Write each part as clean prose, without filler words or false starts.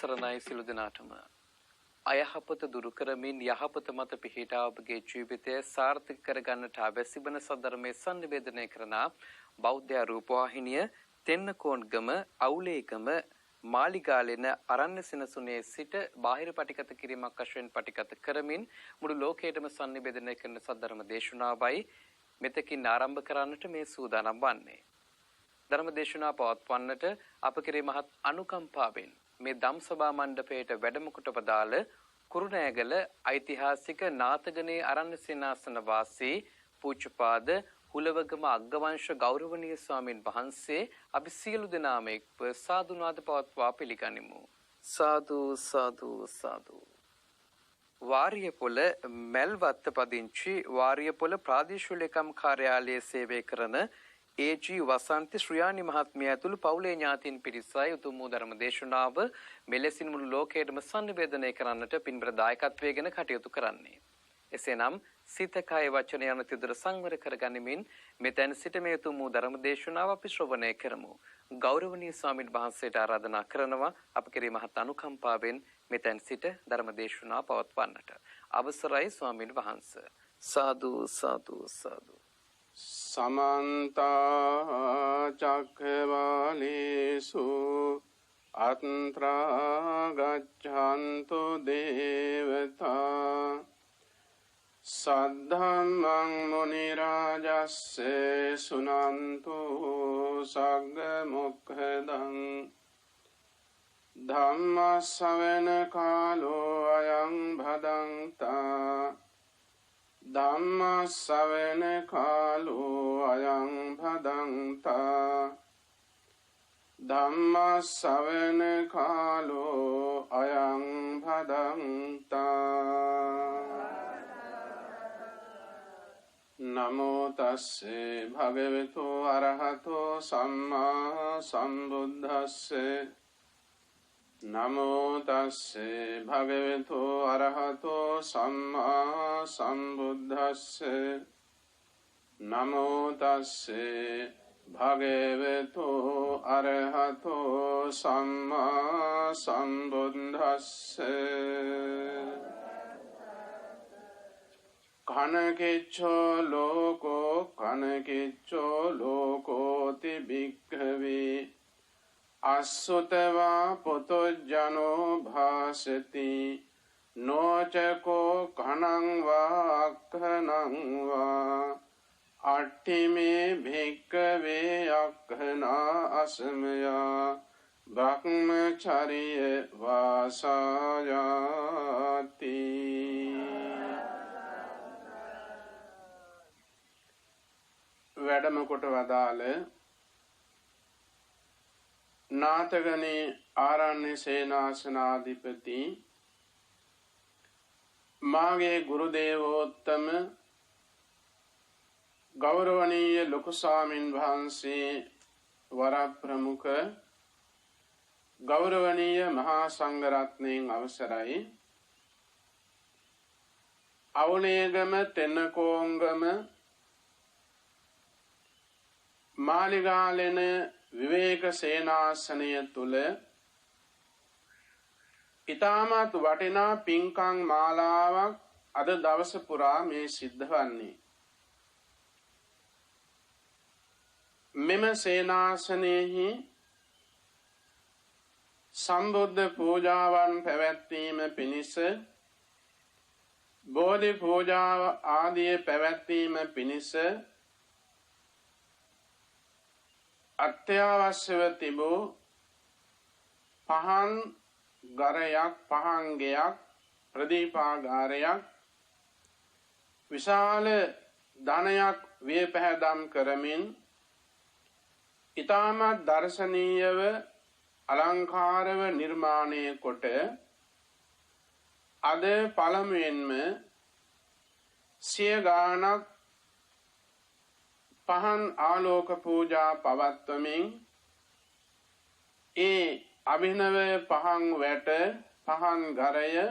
සරණයි සිළු දෙනාටම අයහපත දුරු කරමින් යහපත මත පිහිටා ඔබගේ ජීවිතය සාර්ථක කරගන්නට අවැසිබන සද්ධර්මයේ සංනිවේදනය කරන බෞද්ධ රූපවාහිනිය තෙන්නකෝන්ගම අවුලේගම මාලිගාලෙන අරණ්‍ය සෙනසුනේ සිට බාහිර පටිගත කිරීමක් වශයෙන් පටිගත කරමින් මුළු ලෝකයටම සංනිවේදනය කරන සද්ධර්ම දේශනාවයි මෙතකින් ආරම්භ කරන්නට මේ සූදානම් වන්නේ. ධර්ම දේශනාව පවත්වන්නට අප කෙරේ මහත් අනුකම්පාවෙන් මේ ධම්සභා මණ්ඩපයේට වැඩම කොට වදාළ කුරුණෑගල ඓතිහාසික නාතගනේ අරණ්‍ය සේනාසන වාසී පූජ්‍යපාද හුලවගම අග්ගවංශ ගෞරවනීය ස්වාමින් වහන්සේ අපි සියලු දෙනාම එක්ව සාදුනාද පවත්වා පිළිගනිමු. සාදු සාදු සාදු. වාරියපොළ මල්වත්ත පදිංචි වාරියපොළ ප්‍රාදේශීය ලේකම් කාර්යාලයේ සේවය කරන ඒ.ජී. වසන්ති ශ්‍රියානි මහත්මිය ඇතුළු පවුලේ ඥාතීන් පිරිසයි උතුම් වූ ධර්ම දේශනාව මෙලෙසින් මුළු ලෝකයටම සංනිවේදනය කරන්නට පින්බර දායකත්වයෙන් කටයුතු කරන්නේ. එසේනම් සිත කය වචන යන තිදර සංවර කරගනිමින් මෙතෙන් සිට මේ උතුම් වූ ධර්ම දේශනාව අපි ශ්‍රවණය කරමු. ගෞරවනීය ස්වාමීන් වහන්සේට ආරාධනා කරනවා අප කෙරෙහි මහත් අනුකම්පාවෙන් මෙතෙන් සිට ධර්ම දේශනාව පවත්වන්නට. අවසරයි ස්වාමීන් වහන්සේ. සාදු සාදු සාදු. समन्त चक्रवालेषु अत्रा गच्छन्तु देवता सद्धम्मं मुनिराजस्य सुनन्तु सग्गमुखदं धम्मश्रवण कालो अयं भदन्ता ධම්මස්සවන කාලෝ අයං භදන්තා ධම්මස්සවන කාලෝ අයං භදන්තා නමෝ තස්සේ භගවතු අරහතෝ සම්මා සම්බුද්දස්සේ නමෝ තස්සේ භගවතු අරහතෝ සම්මා සම්බුද්දස්සේ නමෝ තස්සේ භගවතු අරහතෝ සම්මා සම්බුද්දස්සේ කනකිච්ඡෝ ලෝකෝති භික්ඛවේ අස්සුතවා පුතොජ්ජනෝ භාසති නොචකෝ කනං වා අක්ඛනං වා අට්ඨිමේ භික්ඛවේ අක්ඛනා අසමයා බ්‍රහ්මචර්ය වාසායාති. වැඩම කොට වදාළ නාතගනේ ආරණ්‍ය සේනාසනාධිපති මාගේ ගුරු දේවෝත්තම ගෞරවනීය ලොකු ස්වාමින් වහන්සේ වර ප්‍රමුඛ ගෞරවනීය මහා සංඝරත්නයන් අවසරයි අවුනේගම තෙන්නකෝංගම මාලිගාලෙන විවේක සේනාසනය තුල ඊටමත් වටිනා පින්කම් මාලාවක් අද දවස පුරා මේ සිද්ධ වන්නේ. මෙම සේනාසනයේහි සම්බුද්ධ පූජාවන් පැවැත්වීම පිණිස බෝධි පූජාව ආදී පැවැත්වීම පිණිස අත්‍යවශ්‍යව තිබූ පහන් ගරයක් පහන් ගෙයක් ප්‍රදීපාගාරයක් විශාල ධනයක් විය පැහැදම් කරමින් ඊටමත් දර්ශනීයව අලංකාරව නිර්මාණය කොට අද පළමුවෙන්ම සිය ගාණක් පහන් ආලෝක පූජා පවත්වමින් ඒ අභිනව පහන් වැට පහන් ගරය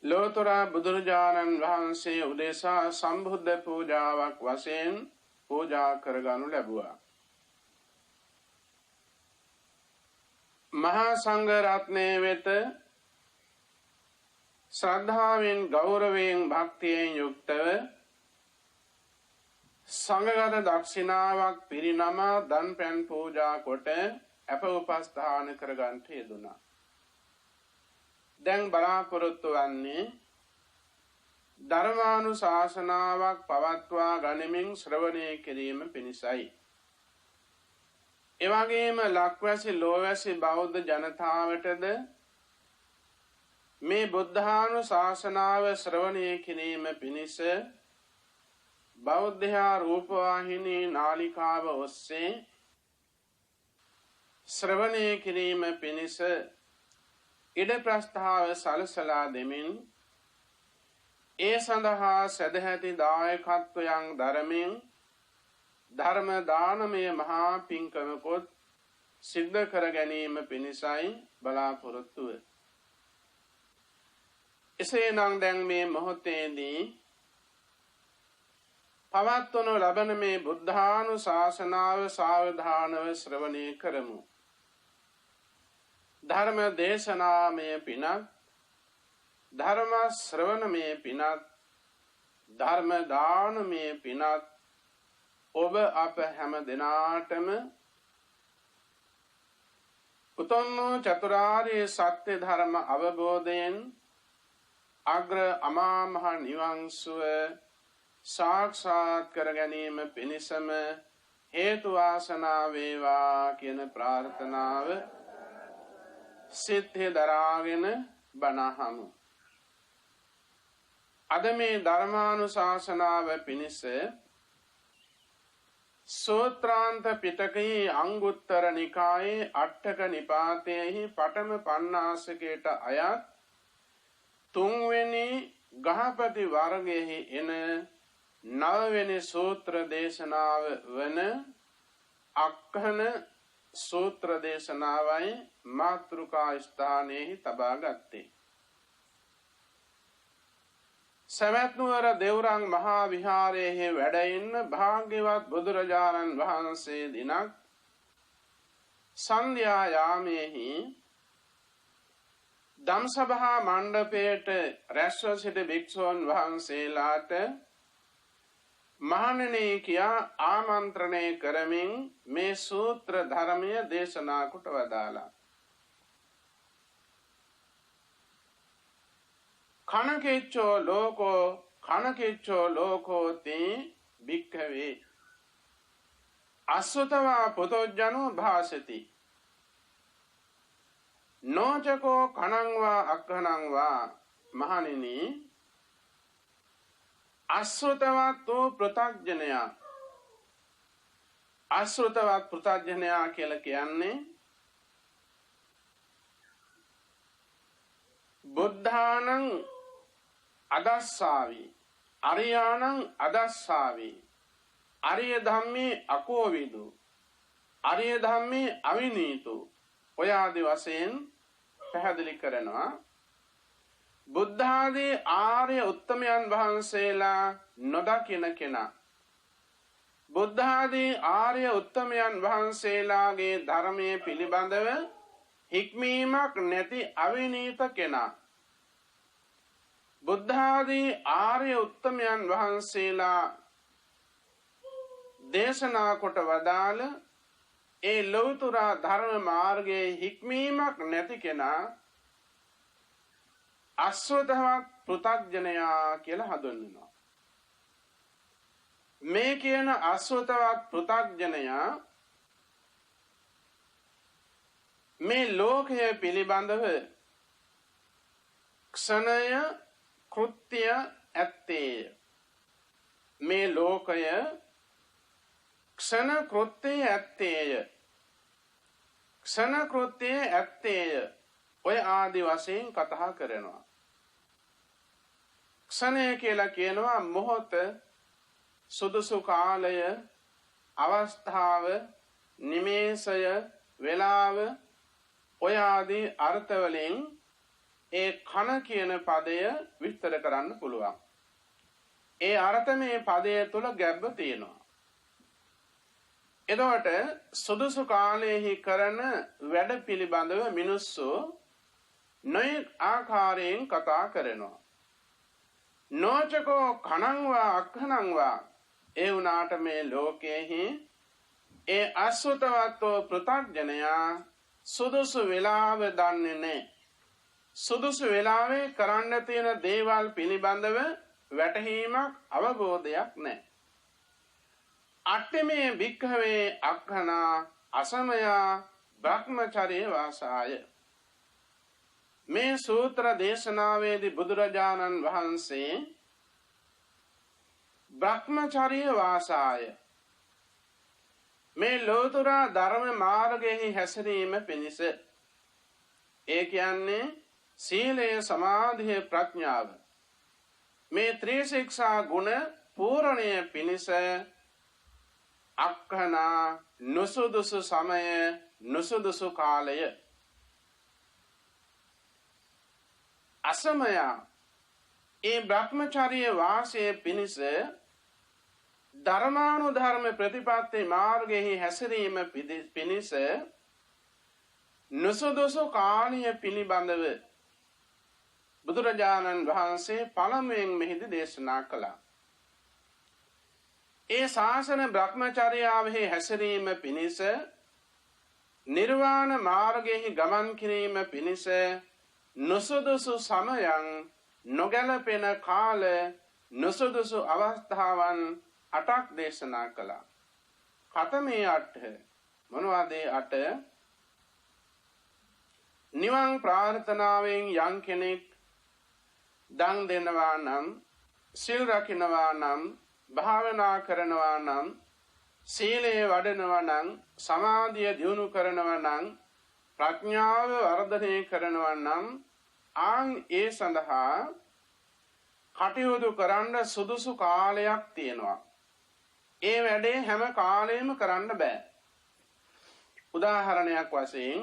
ලෝතර බුදුරජාණන් වහන්සේ උදෙසා සම්බුද්ධ පූජාවක් වශයෙන් පූජා කරගනු ලැබුවා. මහා සංඝ රත්නයේ වෙත ශ්‍රද්ධාවෙන් ගෞරවයෙන් භක්තියෙන් යුක්තව සංඝගත දක්ෂිනාවක් පිරිනමා දන් පැන් පූජා කොට අප උපස්ථාන කර ගන්නට යෙදුණා. දැන් බලාපොරොත්තු වන්නේ ධර්මානුශාසනාවක් පවත්වා ගනිමින් ශ්‍රවණය කිරීම පිණිසයි. එවැගේම ලක්වැසි ලෝවැසි බෞද්ධ ජනතාවටද මේ බුද්ධානුශාසනාව ශ්‍රවණය කිරීම පිණිස බෞද්ධයා රූපවාහිනී නාලිකාව ඔස්සේ ශ්‍රවණය කිරීම පිණිස ඉඩ ප්‍රස්තාව සලසලා දෙමින් ඒ සඳහා සදැහැති දායකත්වයන් දරමින් ධර්ම දානමය මහා පින්කමකොත් සිද්ධ කර ගැනීම පිණිසයි බලාපොරොත්තුව. එසේනම් දැන් මේ මොහොතේදී පවත්වනු ලබන මේ බුද්ධානුශාසනාව සාවධානව ශ්‍රවණය කරමු. ධර්ම දේශනාමය පිනත්, ධර්ම ශ්‍රවණමය පිනත්, ධර්ම දානමය පිනත් ඔබ අප හැම දිනාටම උතුම් චතුරාර්ය සත්‍ය ධර්ම අවබෝධයෙන් අග්‍ර අමා මහ නිවන් සුව සාක්ෂාත් කර ගැනීම පිණිසම හේතු වාසනා වේවා කියන ප්‍රාර්ථනාව සිතේ දරාගෙන බණහමු. අද මේ ධර්මානුශාසනාව පිණිස සූත්‍රාන්ත පිටකයේ අංගුත්තර නිකායේ අට්ඨක නිපාතයේහි පඨම පඤ්ඤාසකයට අයත් තුන්වෙනි ගහපති වර්ගයේ එන නවවෙනි සූත්‍ර දේශනාව වන අක්ඛන සූත්‍ර දේශනාවයි මාතෘකා ස්ථානයේ තබා ගත්තේ. සවැත් නුවර දෙව්රම් මහා විහාරයේ වැඩ ඉන්න භාග්‍යවත් බුදුරජාණන් වහන්සේ දිනක් සන්ධ්‍යා යාමේහි ධම්සභා මණ්ඩපයේට රැස්ව සිටි භික්ෂූන් වහන්සේලාට මහණෙනි කියා ආමන්ත්‍රණය කරමින් මේ සූත්‍ර ධර්මය දේශනා කොට වදාලා. කනකෙච්චෝ ලෝකෝති භික්ඛවේ අසුතවා පුතොජ්ජනෝ භාසති නොචකෝ කනංවා අක්ඛනංවා. මහණෙනි, අසුතවත් වූ පෘථග්ජනයා, අසුතවත් පෘථග්ජනයා කියලා කියන්නේ බුද්ධානං අදස්සාවි, අරියානං අදස්සාවි, අරිය ධම්මේ අකෝවිදු, අරිය ධම්මේ අවිනීතු ඔය ආදි වශයෙන් පැහැදිලි කරනවා. බුද්ධ ආදී ආර්ය උත්තමයන් වහන්සේලා නොදකින කෙනා, බුද්ධ ආදී ආර්ය උත්තමයන් වහන්සේලාගේ ධර්මයේ පිළිබඳව හික්මීමක් නැති අවිනීත කෙනා, බුද්ධ ආදී ආර්ය උත්තමයන් වහන්සේලා දේශනා කොට වදාළ ඒ ලෞතර ධර්ම මාර්ගයේ හික්මීමක් නැති කෙනා අසුතවත් පෘථග්ජනයා කියලා හඳුන්වනවා. මේ කියන අසුතවත් පෘථග්ජනයා මේ ලෝකය පිළිබඳව ක්ෂණය කෘත්‍ය ඇත්තේය. මේ ලෝකය ක්ෂණ කෘත්‍ය ඇත්තේය, ක්ෂණ කෘත්‍ය ඇත්තේය ඔය ආදි වශයෙන් කතා කරනවා. ක්ෂණය කියලා කියනවා මොහොත, සුදුසු කාලය, අවස්ථාව, නිමේෂය, වේලාව ඔය ආදී අර්ථ වලින් ඒ කන කියන පදය විස්තර කරන්න පුළුවන්. ඒ අර්ථ මේ පදය තුල ගැඹ තියෙනවා. එතකොට සුදුසු කාලයේහි කරන වැඩ පිළිබඳව මිනිස්සු නොයෙක් ආකාරයෙන් කතා කරනවා. නොචකෝ කණංවා අක්ඛණංවා ඒ වුණාට මේ ලෝකයේහි ඒ අසුතවත්ව පෘථග්ජනයා සුදුසු වේලාව දන්නේ නැහැ. සුදුසු වේලාවේ කරන්න තියෙන දේවල් පිළිබඳව වැටහීමක් අවබෝධයක් නැහැ. අට්ඨමේ භික්ඛවේ අක්ඛනා අසමයා බ්‍රහ්මචර්ය වාසාය. මේ සූත්‍ර දේශනාවේදී බුදුරජාණන් වහන්සේ බ්‍රහ්මචර්ය වාසාය මේ ලෝතුරා ධර්ම මාර්ගයේ හැසිරීම පිණිස, ඒ කියන්නේ සීලය, සමාධිය, ප්‍රඥාව, මේ ත්‍රිශික්ෂා ගුණ පූර්ණය පිණිස අක්ඛනා නුසුදුසු සමය, නුසුදුසු කාලය, අසමය ඒ බ්‍රහ්මචර්ය වාසයේ පිණිස ධර්මානුධර්ම ප්‍රතිපත්ති මාර්ගයේ හැසිරීම පිණිස නුසුදුසු කාලය පිළිබඳව බුදුරජාණන් වහන්සේ පළමුවෙන් මෙහිදී දේශනා කළා. ඒ ශාසන බ්‍රහ්මචර්යාවෙහි හැසිරීම පිණිස, නිර්වාණ මාර්ගයේ ගමන් කිරීම පිණිස නුසුදුසු සමයන්, නොගැලපෙන කාල, නුසුදුසු අවස්ථාවන් 8ක් දේශනා කළා. කතමේ 8 මොනවාද? 8 නිවන් ප්‍රාර්ථනාවෙන් යම් කෙනෙක් දන් දෙනවා නම්, සිල් රකින්නවා නම්, භාවනා කරනවා නම්, සීලය වඩනවා නම්, සමාධිය දියුණු කරනවා නම්, ප්‍රඥාව වර්ධනය කරනවා නම්, ඒ සඳහා කටයුතු කරන්න සුදුසු කාලයක් තියෙනවා. ඒ වැඩේ හැම කාලෙම කරන්න බෑ. උදාහරණයක් වශයෙන්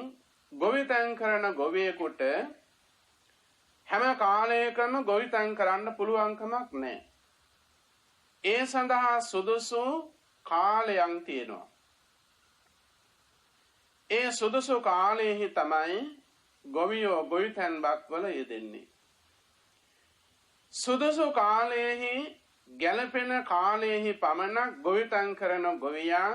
ගොවිතැන් කරන ගොවියෙකුට හැම කාලයකම ගොවිතැන් කරන්න පුළුවන්කමක් නැහැ. ඒ සඳහා සුදුසු කාලයක් තියෙනවා. ඒ සුදුසු කාලයෙහි තමයි ගොවියෝ ගොවිතැන්පත් වල යෙදෙන්නේ. සුදුසු කාලයෙහි, ගැළපෙන කාලයෙහි පමණක් ගොවිතැන් කරන ගොවියා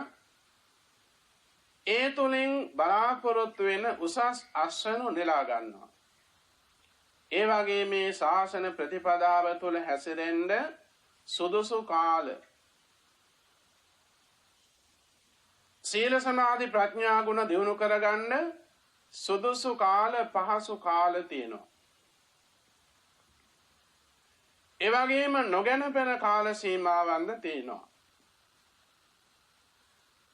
ඒ තුලින් බලාපොරොත්තු වෙන උසස් අස්වැනු නෙලා ගන්නවා. ඒ වගේ මේ ශාසන ප්‍රතිපදාව තුළ හැසිරෙන්න සුදුසු කාල, සීල සමාධි ප්‍රඥා ගුණ දියුණු කරගන්න සුදුසු කාල, පහසු කාල තියෙනවා. ඒ වගේම නොගැලපෙන කාල සීමාවන්ද තියෙනවා.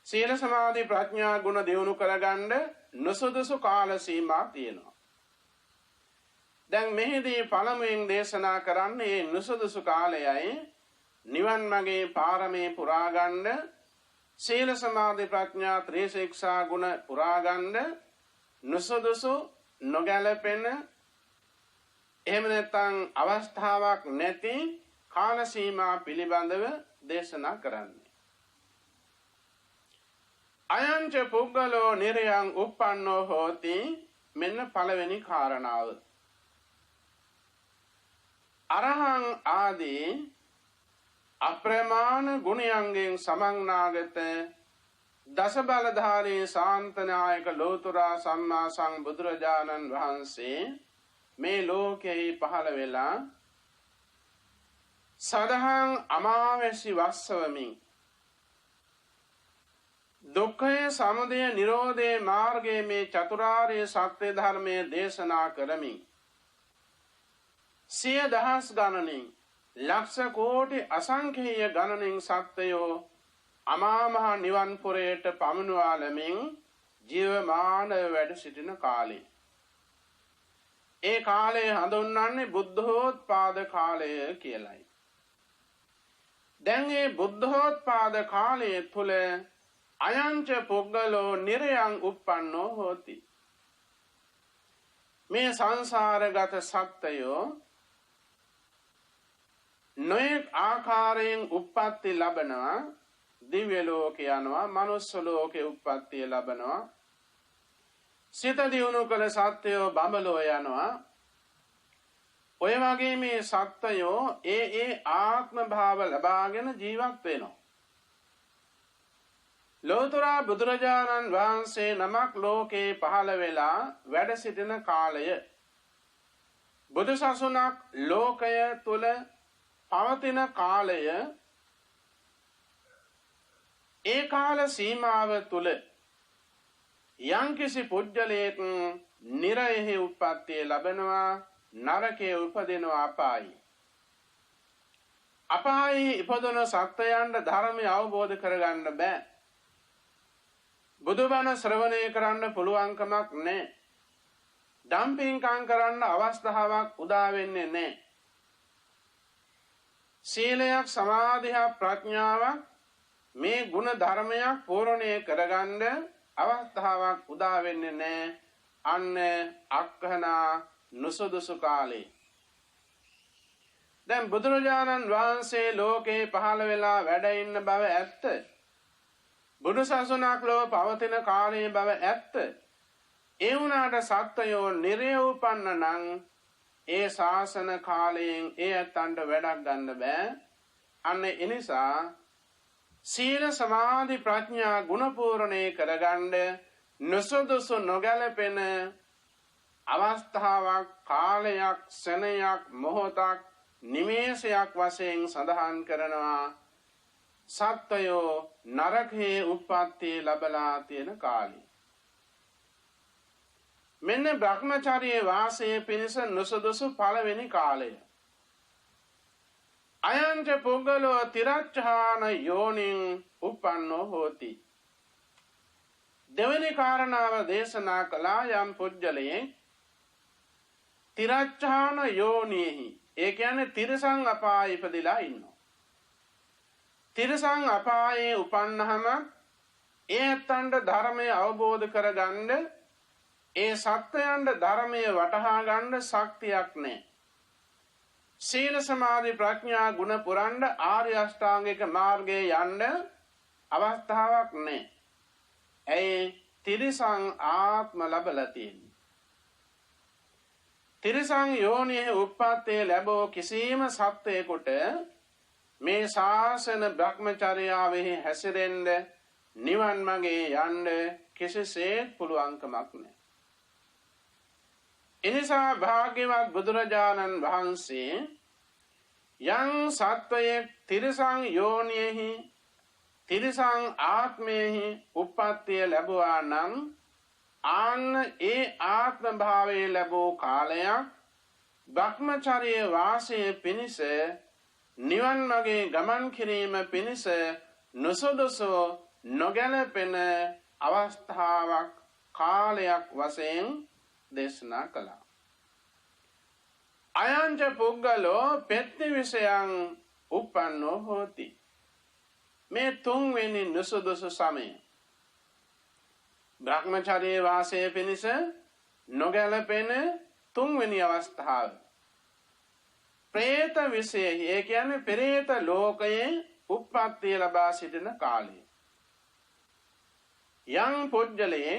සීල සමාධි ප්‍රඥා ගුණ දියුණු කරගන්න නොසුදුසු කාල සීමා තියෙනවා. දැන් මෙහිදී පළමුවෙන් දේශනා කරන්නේ මේ නුසුදුසු කාලයයි නිවන් මාගේ පාරමී පුරා ගන්න, සීල සමාධි ප්‍රඥා ත්‍රිශික්ෂා ගුණ පුරා ගන්න නුසුදුසු, නොගැලපෙන, එහෙම නැත්නම් අවස්ථාවක් නැති කාල සීමා පිළිබඳව දේශනා කරන්නේ. අයංච පුග්ගලෝ නිරයං uppannෝ හෝති. මෙන්න පළවෙනි කාරණාව. අරහං ආදී අප්‍රමාණ ගුණයන්ගෙන් සමන්නාගත දස බලධාරී ශාන්තනායක ලෝතුරා සම්මා සම්බුදුරජාණන් වහන්සේ මේ ලෝකෙහි පහළ වෙලා සදහං අමාවැසි වස්සවමින් දුක්ඛය, සමුදය, නිරෝධය මාර්ගයේ මේ චතුරාර්ය සත්‍ය ධර්මයේ දේශනා කරමින් සිය දහස් ගණනින්, ලක්ෂ කෝටි අසංඛේය ගණනින් සත්වයෝ අමා මහ නිවන් පුරයට පමුණුවාලමින් ජීවමාන වැඩ සිටින කාලේ. ඒ කාලය හඳුන්වන්නේ බුද්ධෝත්පාද කාලය කියලයි. දැන් මේ බුද්ධෝත්පාද කාලය තුල අයංච පුග්ගලෝ නිරයං uppannෝ හෝති. මේ සංසාරගත සත්වයෝ නොයෙක් ආකාරයෙන් උප්පත්ති ලබනවා. දිව්‍ය ලෝකේ යනවා, මනුස්ස ලෝකේ උප්පත්තිය ලබනවා. සිත දියුණු කළ සත්වයෝ බඹලෝ යනවා. ඔය වගේ මේ සත්වයෝ ඒ ආත්ම භාව ලබාගෙන ජීවත් වෙනවා. ලෝතර බුදුරජාණන් වහන්සේ නමක් ලෝකේ පහළ වෙලා වැඩ සිටින කාලය, බුදුසසුනක් ලෝකය තුල පවතින කාලය, ඒ කාල සීමාව තුල යම්කිසි පුජ්‍යලයක නිරයෙහි උප්පත්තිය ලැබෙනවා, නරකයේ උපදිනවා, අපායි. අපායි ඉපදුන සත්වයන්ට ධර්මය අවබෝධ කරගන්න බෑ. බුදුබණ ශ්‍රවණය කරන්න පුළුවන්කමක් නැහැ. ඩම්පින්කම් කරන්න අවස්ථාවක් උදා වෙන්නේ නැහැ. සීලයක්, සමාධියක්, ප්‍රඥාවක්, මේ ගුණ ධර්මයක් පූර්ණේ කරගන්න අවස්ථාවක් උදා වෙන්නේ නැහැ. අන්න අක්ඛනා නුසුදුසු කාලේ. දැන් බුදුරජාණන් වහන්සේ ලෝකේ පහළ වෙලා වැඩ ඉන්න බව ඇත්ත. බුදුසසුනක් ලොව පවතින කාලයේ බව ඇත්ත. ඒ වුණාට සත්වයෝ නිරය උපන්න නම් ඒ ශාසන කාලයෙන් ඒ ඇත්තන්ට වැඩක් ගන්න බෑ. අන්න ඒ නිසා සීල, සමාධි, ප්‍රඥා ගුණ පූර්ණේ කරගන්න නුසුදුසු නොගැලපෙන අවස්ථාවක්, කාලයක්, සෙනයක්, මොහොතක්, නිමේෂයක් වශයෙන් සඳහන් කරනවා. සත්වයෝ නරකයේ උප්පත්ති ලැබලා තියෙන කාලය. මෙන්න බ්‍රහ්මචර්ය වාසයේ පිණිස නුසුදුසු පළවෙනි කාලය. අයංච පුද්ගලෝ තිරච්ඡාන යෝනින් උප්පන්නෝ හෝති. දෙවෙනි කාරණාව දේශනා කළා. යම් පුජ්‍යලයෙන් තිරච්ඡාන යෝනිෙහි, ඒ කියන්නේ තිරසං අපායේ ඉපදිලා ඉන්නවා. තිරසං අපායේ උපන්නහම ඒ ඇත්තන්ට ධර්මය අවබෝධ කරගන්න, ඒ සත්වයන්ට ධර්මය වටහා ගන්න ශක්තියක් නැහැ. සීල, සමාධි, ප්‍රඥා ගුණ පුරන්න ආර්ය අෂ්ටාංගික මාර්ගයේ යන්න අවස්ථාවක් නැහැ. ඇයි? තිරසං ආත්ම ලැබලා තියෙන්නේ. තිරසං යෝනියේ උප්පත්තේ ලැබෝ කිසිම සත්වයකට මේ ශාසන බ්‍රහ්මචර්යාවෙහි හැසිරෙන්න, නිවන් මාගේ යන්න කිසිසේත් පුළුවන්කමක් නැහැ. එනිසා භාග්‍යවත් බුදුරජාණන් වහන්සේ යම් සත්වයෙක් තිරසං යෝනියෙහි, තිරසං ආත්මයෙහි උප්පත්තිය ලැබුවා නම් ආන්න ඒ ආත්ම භාවයේ ලැබූ කාලයක් බ්‍රහ්මචර්ය වාසයේ පිණිස, නිවන් මාගේ ගමන් කිරීම පිණිස නුසුදුසු නොගැලපෙන අවස්ථාවක්, කාලයක් වශයෙන් දේශනා කළා. අයංච පුද්ගලෝ පෙත්ති විෂයං උප්පන්නෝ හෝති. මේ තුන්වෙනි නුසුදුසු සමය, බ්‍රහ්මචර්ය වාසයේ පිණිස නොගැලපෙන තුන්වෙනි අවස්ථාව, ප්‍රේත විෂයෙහි, ඒ කියන්නේ පෙරේත ලෝකයේ උප්පත්තිය ලබා සිටින කාලය. යම් පුජ්‍යලයේ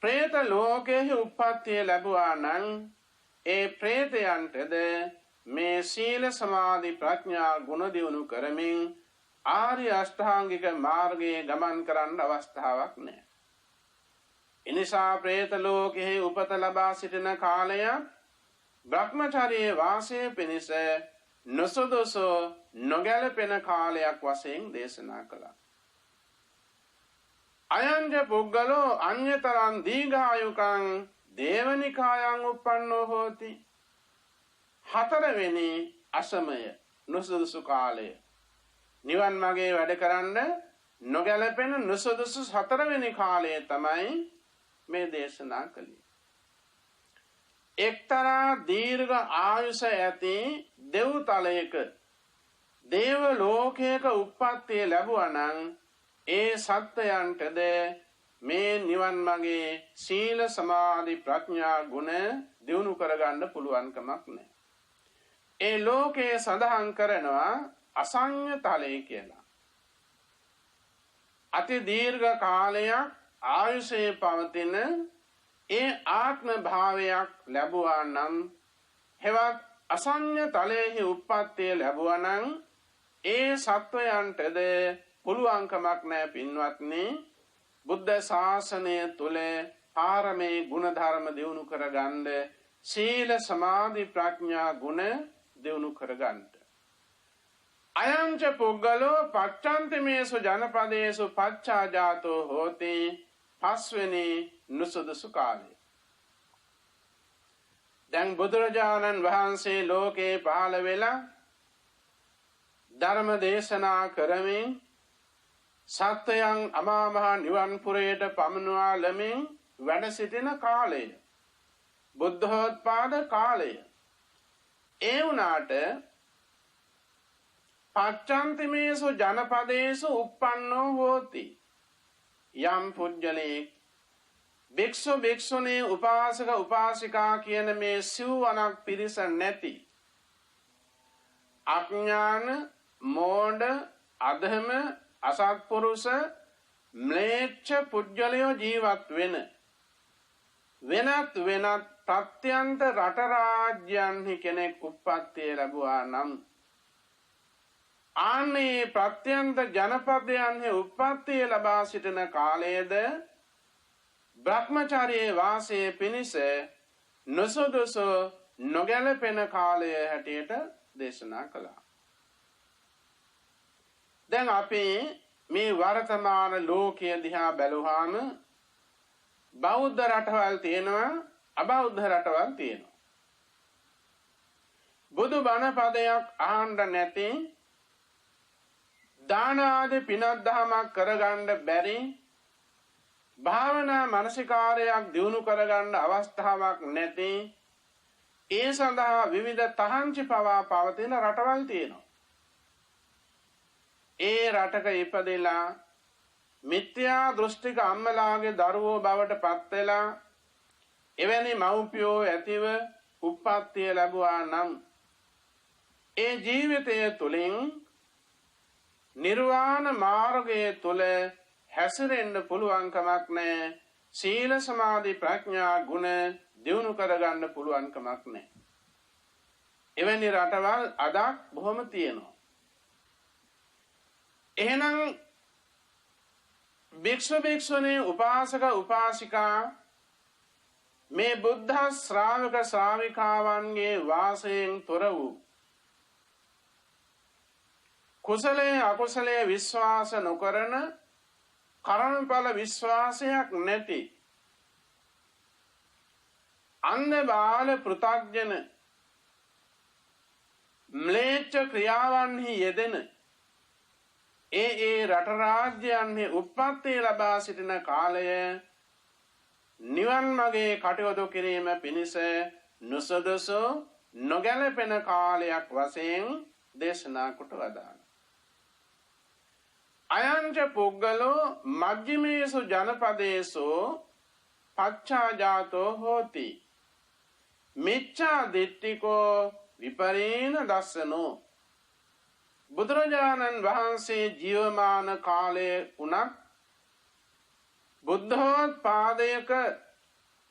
ප්‍රේත ලෝකයේ උප්පත්තිය ලැබුවා නම් ඒ ප්‍රේතයන්ටද මේ සීල, සමාධි, ප්‍රඥා ගුණ දියුණු කරමින් ආර්ය අෂ්ටාංගික මාර්ගයේ ගමන් කරන්න අවස්ථාවක් නැහැ. එනිසා ප්‍රේත ලෝකයේ උපත ලබා සිටින කාලය බ්‍රහ්මචර්ය වාසයේ පිණිස නුසුදුසු නොගැලපෙන කාලයක් වශයෙන් දේශනා කළා. අයංජ පුද්ගලෝ අඤ්‍යතරං දීඝායුකං දේවනිකායන් උප්පන්නෝ හෝති. හතරවෙනි අසමය නුසුදුසු කාලය, නිවන් මාගේ වැඩ කරන්න නොගැලපෙන නුසුදුසු හතරවෙනි කාලය තමයි මේ දේශනා කළේ. එක්තරා දීර්ඝ ආයුෂ ඇති දෙව්තලයක, දේව ලෝකයක උප්පත්තිය ලැබුවා නම් ඒ සත්වයන්ටද මේ නිවන් මාගේ සීල, සමාධි, ප්‍රඥා ගුණ දියුණු කරගන්න පුළුවන්කමක් නැහැ. ඒ ලෝකයේ සඳහන් කරනවා අසඤ්ඤ තලය කියලා. අති දීර්ඝ කාලයක් ආයුෂයේ පවතින ඒ ආත්ම භාවයක් ලැබුවා නම් හෙවත් අසඤ්ඤ තලයේහි උප්පත්තිය ලැබුවා නම් ඒ සත්වයන්ටද පුළුවන්කමක් නැහැ පින්වත්නි බුද්ධ ශාසනය තුල පාරමී ගුණ ධර්ම දියුණු කරගන්න සීල සමාධි ප්‍රඥා ගුණ දියුණු කරගන්න අයංච පුග්ගලෝ පච්ඡන්තිමේසු ජනපදේසු පච්ඡාජාතෝ හෝති පස්වෙනි නුසුදුසු කාලය දැන් බුදුරජාණන් වහන්සේ ලෝකේ පහළ වෙලා ධර්ම දේශනා කරමින් සත්‍යයන් අමා මහ නිවන් පුරයට පමුණවා ලමින් වැඩ සිටින කාලය බුද්ධෝත්පාද කාලය ඒ වුණාට පච්ඡන්තිමේසු ජනපදේසු uppannෝ හෝති යම් පුජ්‍යලේ භික්ෂු භික්ෂුණී උපාසක උපාසිකා කියන මේ සිව්වනක් පිරිස නැති අඥාන මෝඩ අධම අසත්පුරුෂ ම්ලේච්ඡ පුජ්‍යලයෝ ජීවත් වෙනත් ප්‍රත්‍යන්ත රට රාජ්‍යයන්හි කෙනෙක් උප්පත්තිය ලැබුවා නම් ආනේ ප්‍රත්‍යන්ත ජනපදයන්හි උප්පත්තිය ලබා සිටින කාලයේද බ්‍රහ්මචාරී වාසයේ පිණිස නොසුදුසු නොගැලපෙන කාලය හැටියට දේශනා කළා. දැන් අපි මේ වර්තමාන ලෝකයේ දිහා බැලුවාම බෞද්ධ රටවල් තියෙනවා අබෞද්ධ රටවල් තියෙනවා. බුදු බණ පදයක් අහන්න නැති දාන ආදී පිනක් දහමක් කරගන්න බැරි භාවනා මානසිකාරයක් දියුණු කරගන්න අවස්ථාවක් නැති ඒ සඳහා විවිධ තහංචි පවා පවතින රටවල් තියෙනවා. ඒ රටක ඉපදෙලා මිත්‍යා දෘෂ්ටික අම්මලාගේ දරුවෝ බවට පත් වෙලා එවැනි මව්පියෝ ඇතිව උප්පත්තිය ලැබුවා නම් ඒ ජීවිතය තුළින් නිර්වාණ මාර්ගයේ තුල හැසිරෙන්න පුළුවන්කමක් නැහැ. සීල සමාධි ප්‍රඥා ගුණ දියුණු කරගන්න පුළුවන්කමක් නැහැ. එවැනි රටවල් අද බොහොම තියෙනවා. එහෙනම් භික්ෂු භික්ෂුණී උපාසක උපාසිකා මේ බුද්ධ ශ්‍රාවක ශ්‍රාවිකාවන්ගේ වාසයෙන් තොර වූ කුසලයේ අකුසලයේ විශ්වාස නොකරන කර්මඵල විශ්වාසයක් නැති අන්ධ බාල පෘථග්ජන ම්ලේච්ඡ ක්‍රියාවන්හි යෙදෙන ඒ රට රාජ්‍යයන්හි උප්පත්තිය ලබා සිටින කාලය නිවන් මාගේ කටයුතු කිරීම පිණිස නුසුදුසු නොගැලපෙන කාලයක් වශයෙන් දේශනා කොට වදාළා. අයංච පුග්ගලෝ මජ්ක්‍ධිමේසු ජනපදේසු පච්ඡාජාතෝ හෝති මිච්ඡා දිට්ඨිකෝ විපරීණ දස්සනෝ බුදුරජාණන් වහන්සේ ජීවමාන කාලයේ උනත් බුද්ධෝත්පාදයක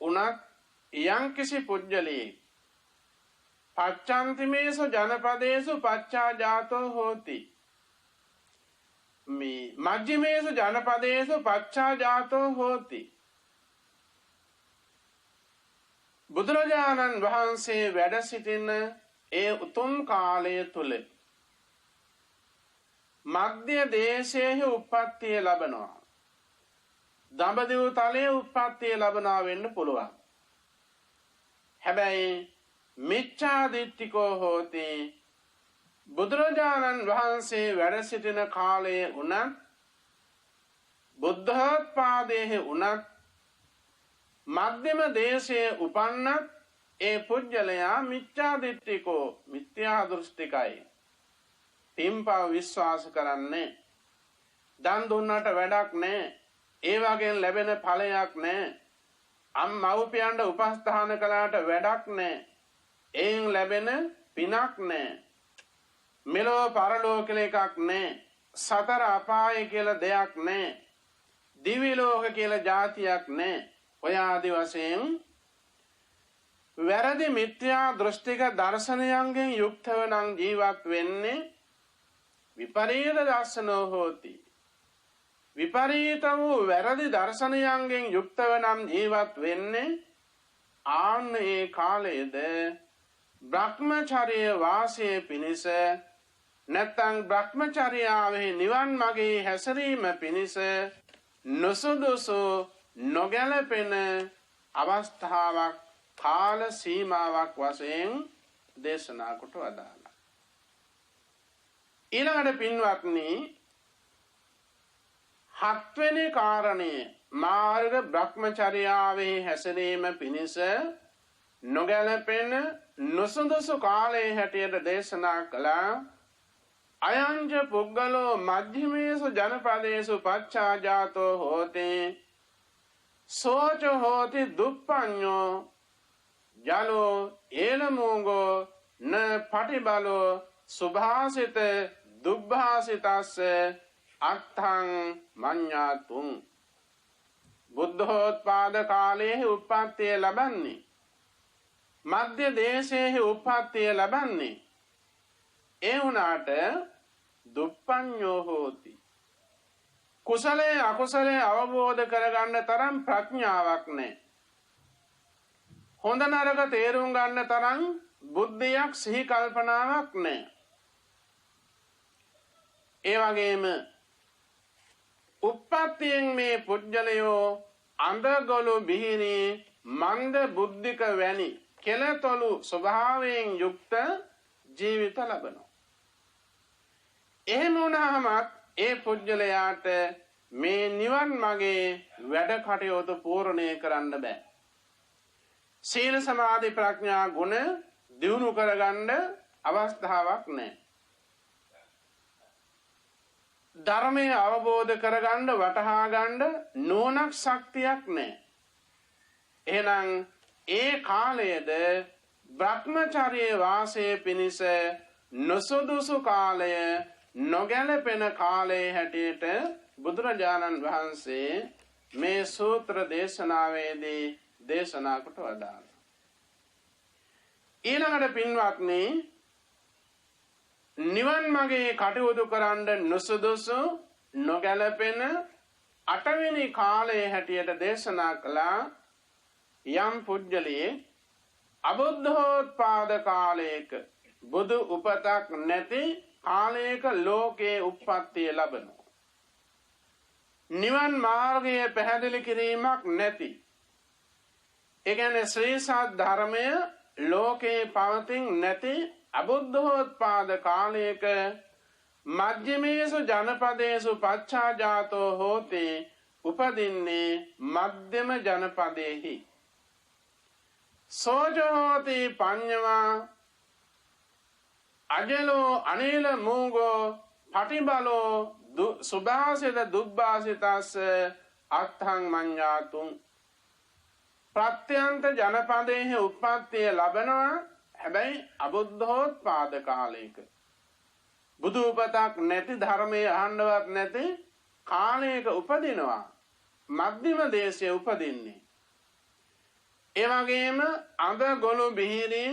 උනත් යම්කිසි පුජ්‍යලී පච්ඡන්තිමේසු ජනපදේසු පච්ඡාජාතෝ හෝති මේ මජ්ක්‍ධිමේසු ජනපදේසු පච්ඡාජාතෝ හෝති බුදුරජාණන් වහන්සේ වැඩ සිටින ඒ උතුම් කාලය තුල මධ්‍ය දේශයේ උප්පත්තිය ලැබනවා. දඹදිව තලයේ උප්පත්තිය ලැබනවා වෙන්න පුළුවන්. හැබැයි මිච්ඡා දිට්ඨිකෝ හෝති බුදුරජාණන් වහන්සේ වැඩ සිටින කාලයේ උනත් බුද්ධෝත්පාදයේ උනත් මධ්‍යම දේශයේ උපන්නත් ඒ පුජ්‍යලයා මිච්ඡා දිට්ඨිකෝ මිත්‍යා දෘෂ්ටිකයි. තිම්පා විශ්වාස කරන්නේ දන් දුන්නට වැඩක් නැහැ. ඒ වගේ ලැබෙන ඵලයක් නැහැ. මව්පියන්ට උපස්ථාන කළාට වැඩක් නැහැ. එයින් ලැබෙන පිනක් නැහැ. මෙලෝ පරලෝ කියලා එකක් නැහැ. සතර අපාය කියලා දෙයක් නැහැ. දිවි ලෝක කියලා જાතියක් නැහැ. ඔය ආදි වශයෙන් වැරදි මිත්‍යා දෘෂ්ටික දර්ශනයන්ගෙන් යුක්තව නම් ජීවත් වෙන්නේ විපරීත දර්ශනෝ හෝති. විපරීත වූ වැරදි දර්ශනයන්ගෙන් යුක්තව නම් ජීවත් වෙන්නේ ආන්න ඒ කාලයේද බ්‍රහ්මචර්ය වාසයේ පිණිස නැත්නම් බ්‍රහ්මචර්යාවෙහි නිවන් මාගේ හැසිරීම පිණිස නොසුදුසු නොගැලපෙන අවස්ථාවක් කාල සීමාවක් වශයෙන් දේශනා කොට වදාළා. ඊළඟට පින්වත්නි හත්වෙනි කාරණය මාර්ග බ්‍රහ්මචර්යාවෙහි හැසිරීම පිණිස නොගැලපෙන නොසුදුසු කාලයේ හැටියට දේශනා කළා. අයංජ පුද්ගලෝ මධ්‍යමේසු ජනපදේසු පච්චාජාතෝ හෝති සෝච හෝති දුප්පඤ්ඤෝ ජලෝ ඒලමෝගෝ න පටිබලෝ සුභාසිත දුබ්භාසිතස්ස අත්තං මඤ්ඤාතුං. බුද්ධෝත්පාද කාලයේ උප්පත්තිය ලබන්නේ මධ්‍ය දේශයේ උප්පත්තිය ලබන්නේ ඒ වුණාට දුප්පඤ්ඤෝ හෝති. කුසලයේ අකුසලයේ අවබෝධ කරගන්න තරම් ප්‍රඥාවක් නැහැ. හොඳ නරක තේරුම් ගන්න තරම් බුද්ධියක් සිහි කල්පනාවක් නැහැ. ඒ වගේම උප්පත්තියෙන් මේ පුජ්‍යලයෝ අඳගොළු බිහිරි මන්ද බුද්ධික වැනි කෙලතොළු ස්වභාවයෙන් යුක්ත ජීවිත ලබනවා. එහෙම වුණාම ඒ පුජ්‍යලයාට මේ නිවන් මාගේ වැඩ කටයුතු පූර්ණේ කරන්න බෑ. සීල සමාධි ප්‍රඥා ගුණ දියුණු කරගන්න අවස්ථාවක් නැහැ. ධර්මය අවබෝධ කරගන්න වටහා ගන්න නුවණක් ශක්තියක් නැහැ. එහෙනම් ඒ කාලයේද බ්‍රහ්මචර්ය වාසයේ පිණිස නොසුදුසු කාලය නොගැලපෙන කාලයේ හැටියට බුදුරජාණන් වහන්සේ මේ සූත්‍ර දේශනාවේදී දේශනා කොට වදාළා. ඊළඟට පින්වත්නි නිවන් මාගේ කටයුතු කරන්න නොසුදුසු නොගැලපෙන අටවෙනි කාලයේ හැටියට දේශනා කළා. යම් පුජ්‍යලයේ අබුද්ධෝත්පාද කාලයක බුදු උපතක් නැති කාලයක ලෝකේ උප්පත්තිය ලැබෙනවා. නිවන් මාර්ගයේ පැහැදිලි කිරීමක් නැති. ඒ කියන්නේ ශ්‍රී සත්‍ය ධර්මය ලෝකේ පවතින් නැති අබුද්ධෝත්පාද කාලයක මධ්‍යමේසු ජනපදේසු පච්චාජාතෝ හෝති උපදින්නේ මධ්‍යම ජනපදේහි. සෝජෝති පඤ්ඤවා අජලෝ අනේල මූගෝ පටිබලෝ සුභාසිත දුබ්බාසිතස්ස අත්තං මඤ්ඤාතුං. ප්‍රත්‍යන්ත ජනපදයේ උප්පත්තිය ලැබෙනවා. හැබැයි අබුද්ධෝත්පාද කාලයක බුදු උපතක් නැති ධර්මයේ අහන්නවත් නැති කාලයක උපදිනවා. මධ්‍යම දේශයේ උපදින්නේ. ඒ වගේම අඳ ගොළු බිහිරි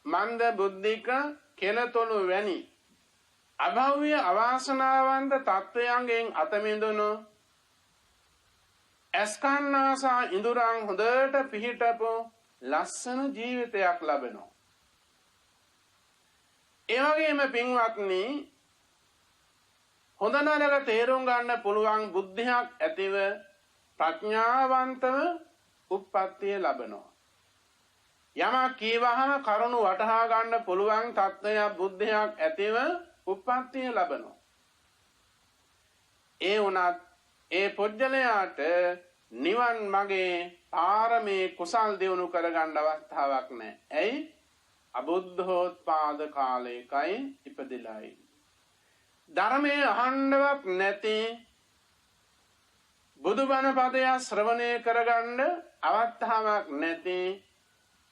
මන්ද බුද්ධික කෙලතොළු වැනි අභව්‍ය අවාසනාවන්ත තත්වයන්ගෙන් අත මිදුණු ඇස්කන්නාසා ඉඳුරන් හොඳට පිහිටපු ලස්සන ජීවිතයක් ලැබෙනවා. ඒ වගේම පින්වත්නි හොඳ නරක තේරුම් ගන්න පුළුවන් බුද්ධියක් ඇතිව ප්‍රඥාවන්තව උප්පත්තිය ලැබෙනවා. යමක් කීවහම කරුණු වටහා ගන්න පුළුවන් තත්ත්වයක් බුද්ධියක් ඇතිව උප්පත්තිය ලැබෙනවා. ඒ වුණත් ඒ පුජ්‍යලයාට නිවන් මාගේ පාරමී කුසල් දියුණු කරගන්න අවස්ථාවක් නැහැ. ඇයි? අබුද්ධෝත්පාද කාලයකයි ඉපදිලා ඉන්නේ. ධර්මයේ අහන්නවත් නැති බුදුබණ පදය ශ්‍රවණය කරගන්න අවස්ථාවක් නැති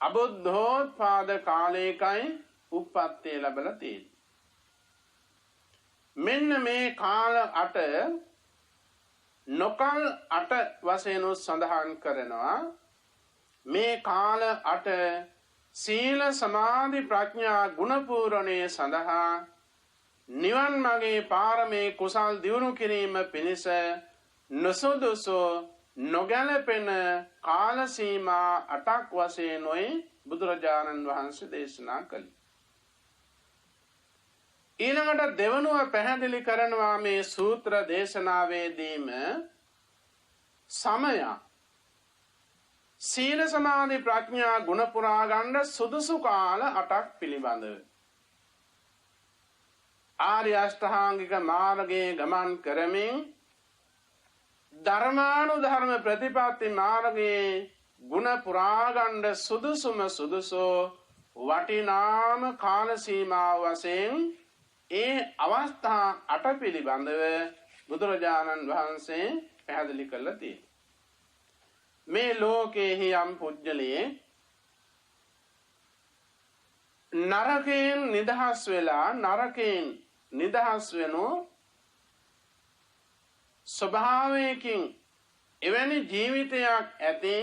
අබුද්ධෝත්පාද කාලයකයි උප්පත්තිය ලැබලා තියෙන්නේ. මෙන්න මේ කාල 8 නොකල් 8 වශයෙන් සඳහන් කරනවා. මේ කාල 8 සීල සමාධි ප්‍රඥා ගුණ පූර්ණයේ සඳහා නිවන් මාගේ පාරමී කුසල් දියුණු කිරීම පිණිස නොසුදුසු නොගැලපෙන කාල සීමා 8ක් වශයෙන් බුදුරජාණන් වහන්සේ දේශනා කළේ. ඊළඟට දෙවනුව පැහැදිලි කරනවා මේ සූත්‍ර දේශනාවේදීම සමය සීල සමාධි ප්‍රඥා ගුණ පුරා ගන්න සුදුසු කාල 8ක් පිළිබඳව. ආර්ය අෂ්ටාංගික මාර්ගයේ ගමන් කරමින් ධර්මානුධර්ම ප්‍රතිපatti මාර්ගයේ ගුණ පුරා ගන්න සුදුසුම සුදුසු වටිනාම කාල සීමාව වශයෙන් ඒ අවස්ථා 8 පිළිබඳව බුදුරජාණන් වහන්සේ පැහැදිලි කළා තියෙනවා. මේ ලෝකයේ යම් පුජ්‍යලයේ නරකයෙන් නිදහස් වෙලා නරකයෙන් නිදහස් වෙනු ස්වභාවයකින් එවැනි ජීවිතයක් ඇති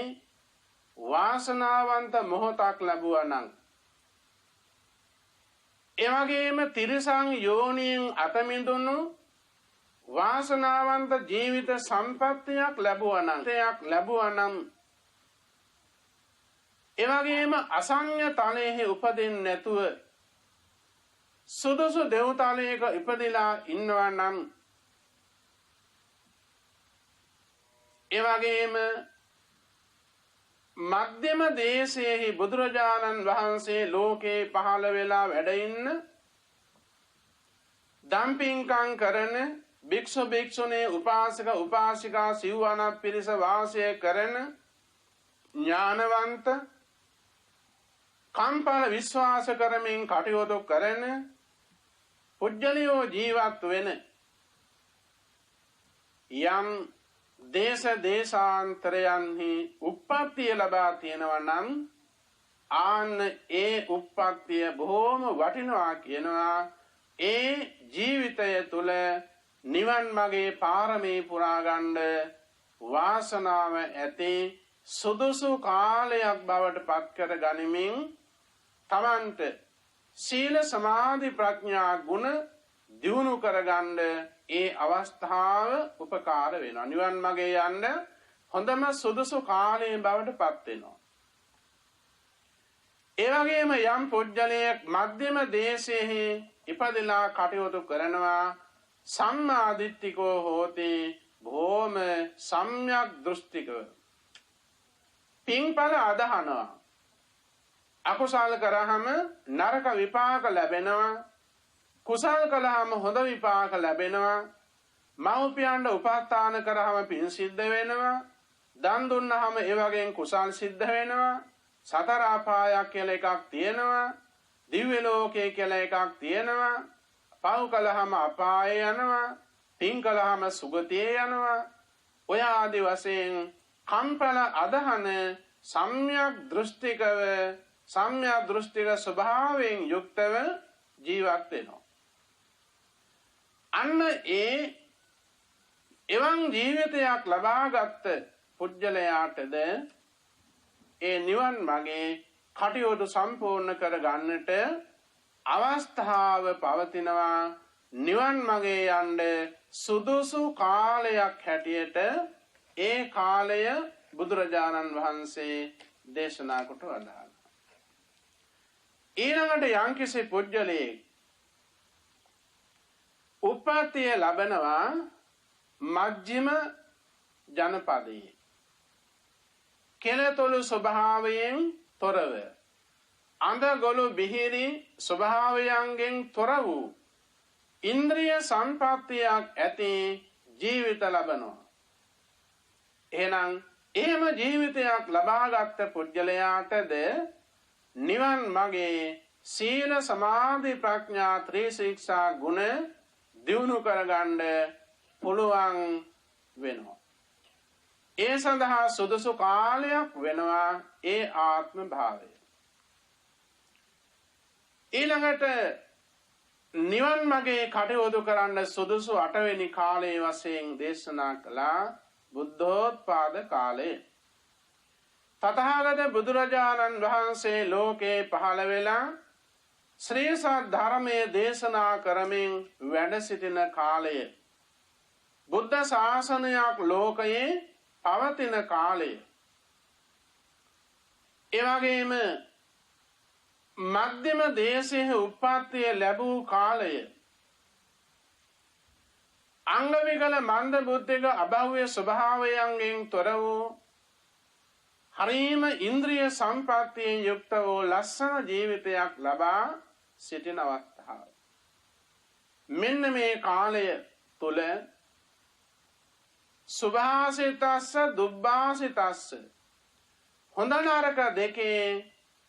වාසනාවන්ත මොහොතක් ලැබුවා නම් එවැගේම තිරිසන් යෝනියෙන් අත මිදුණු වාසනාවන්ත ජීවිත සම්පත්තියක් ලැබුවා නම් එවැගේම අසංඥ තලයේ උපදින්න නැතුව සුදුසු දෙව්තලයක ඉපදිලා ඉන්නවා නම් එවැගේම මධ්‍යම දේශයේ බුදුරජාණන් වහන්සේ ලෝකේ පහළ වෙලා වැඩ ඉන්න දම්පින්කම් කරන භික්ෂු භික්ෂුණී උපාසක උපාසිකා සිව්වනක් පිරිස වාසය කරන ඥානවන්ත කම්පල විශ්වාස කරමින් කටයුතු කරන පුජ්‍යලියෝ ජීවත් වෙන යම් දේශ දේශාන්තරයන්හි උප්පත්තිය ලබා තියෙනවා නම් ආන්න ඒ උප්පත්තිය බොහෝම වටිනවා කියනවා. ඒ ජීවිතය තුළ නිවන් මාගේ පාරමී පුරා ගන්න වාසනාව ඇති සුදුසු කාලයක් බවට පත් කර ගනිමින් තමන්ට සීල සමාධි ප්‍රඥා ගුණ දියුණු කරගන්න ඒ අවස්ථාව උපකාර වෙනවා. නිවන් මාගේ යන්න හොඳම සුදුසු කාලය බවට පත් වෙනවා. ඒ වගේම යම් පුජ්‍යලයක් මධ්‍යම දේශයේ ඉපදලා කටයුතු කරනවා සම්මා දිට්ඨිකෝ හෝති බොහොම සම්‍යක් දෘෂ්ටිකව පින්ඵල අදහනවා. අකුසල කරාම නරක විපාක ලැබෙනවා. කුසල් කළාම හොඳ විපාක ලැබෙනවා. මව්පියන්ට උපස්ථාන කරාම පින් සිද්ධ වෙනවා. දන් දුන්නාම ඒ වගේම කුසල් සිද්ධ වෙනවා. සතර අපායක් කියලා එකක් තියෙනවා. දිව්‍ය ලෝකය කියලා එකක් තියෙනවා. පව් කළාම අපායේ යනවා. පින් කළාම සුගතියේ යනවා. ඔය ආදි වශයෙන් කම්පල අදහන සම්‍යක් දෘෂ්ටික ස්වභාවයෙන් යුක්තව ජීවත් වෙනවා. අන්න එවන් ජීවිතයක් ලබාගත් පුජ්‍යලයාටද ඒ නිවන් මාගේ කටයුතු සම්පූර්ණ කර ගන්නට අවස්ථාව පවතිනවා. නිවන් මාගේ යන්න සුදුසු කාලයක් හැටියට ඒ කාලය බුදුරජාණන් වහන්සේ දේශනා කොට වදාළා. ඊළඟට යම්කිසි පුජ්‍යලයේ උප්පත්තිය ලැබෙනවා මජ්ක්‍ධිම ජනපදයේ කෙලතොළු ස්වභාවයෙන් තොරව අඳගොළු බිහිරි ස්වභාවයන්ගෙන් තොර වූ ඉන්ද්‍රිය සම්පත්තියක් ඇති ජීවිත ලබනවා. එහෙනම් එහෙම ජීවිතයක් ලබාගත් පුජ්‍යලයාටද නිවන් මාගේ සීල සමාධි ප්‍රඥා ත්‍රිශික්ෂා ගුණ දියුණු කරගන්න පුළුවන් වෙනවා. ඒ සඳහා සුදුසු කාලයක් වෙනවා ඒ ආත්ම භාවය. ඊළඟට නිවන් මගේ කටයුතු කරන්න සුදුසු 8 වෙනි කාලයේ වශයෙන් දේශනා කළා බුද්ධෝත්පාද කාලය. තථාගත බුදුරජාණන් වහන්සේ ලෝකේ පහළ වෙලා ශ්‍රී සත්‍ය ධර්මයේ දේශනා කරමින් වැඩ සිටින කාලය. බුද්ධ ශාසනයක් ලෝකයේ පවතින කාලය. ඒ වගේම මධ්‍යම දේශයේ උප්පත්තිය ලැබූ කාලය. අංග විකල මන්ද බුද්ධික අභව්‍ය ස්වභාවයන්ගෙන් තොර වූ හරීම ඉන්ද්‍රිය සම්පත්තියෙන් යුක්ත වූ ලස්සන ජීවිතයක් ලබා සිටින අවස්ථාව. මෙන්න මේ කාලය තුල සුභාසිතස්ස දුබ්බාසිතස්ස හොඳ නරක දෙකේ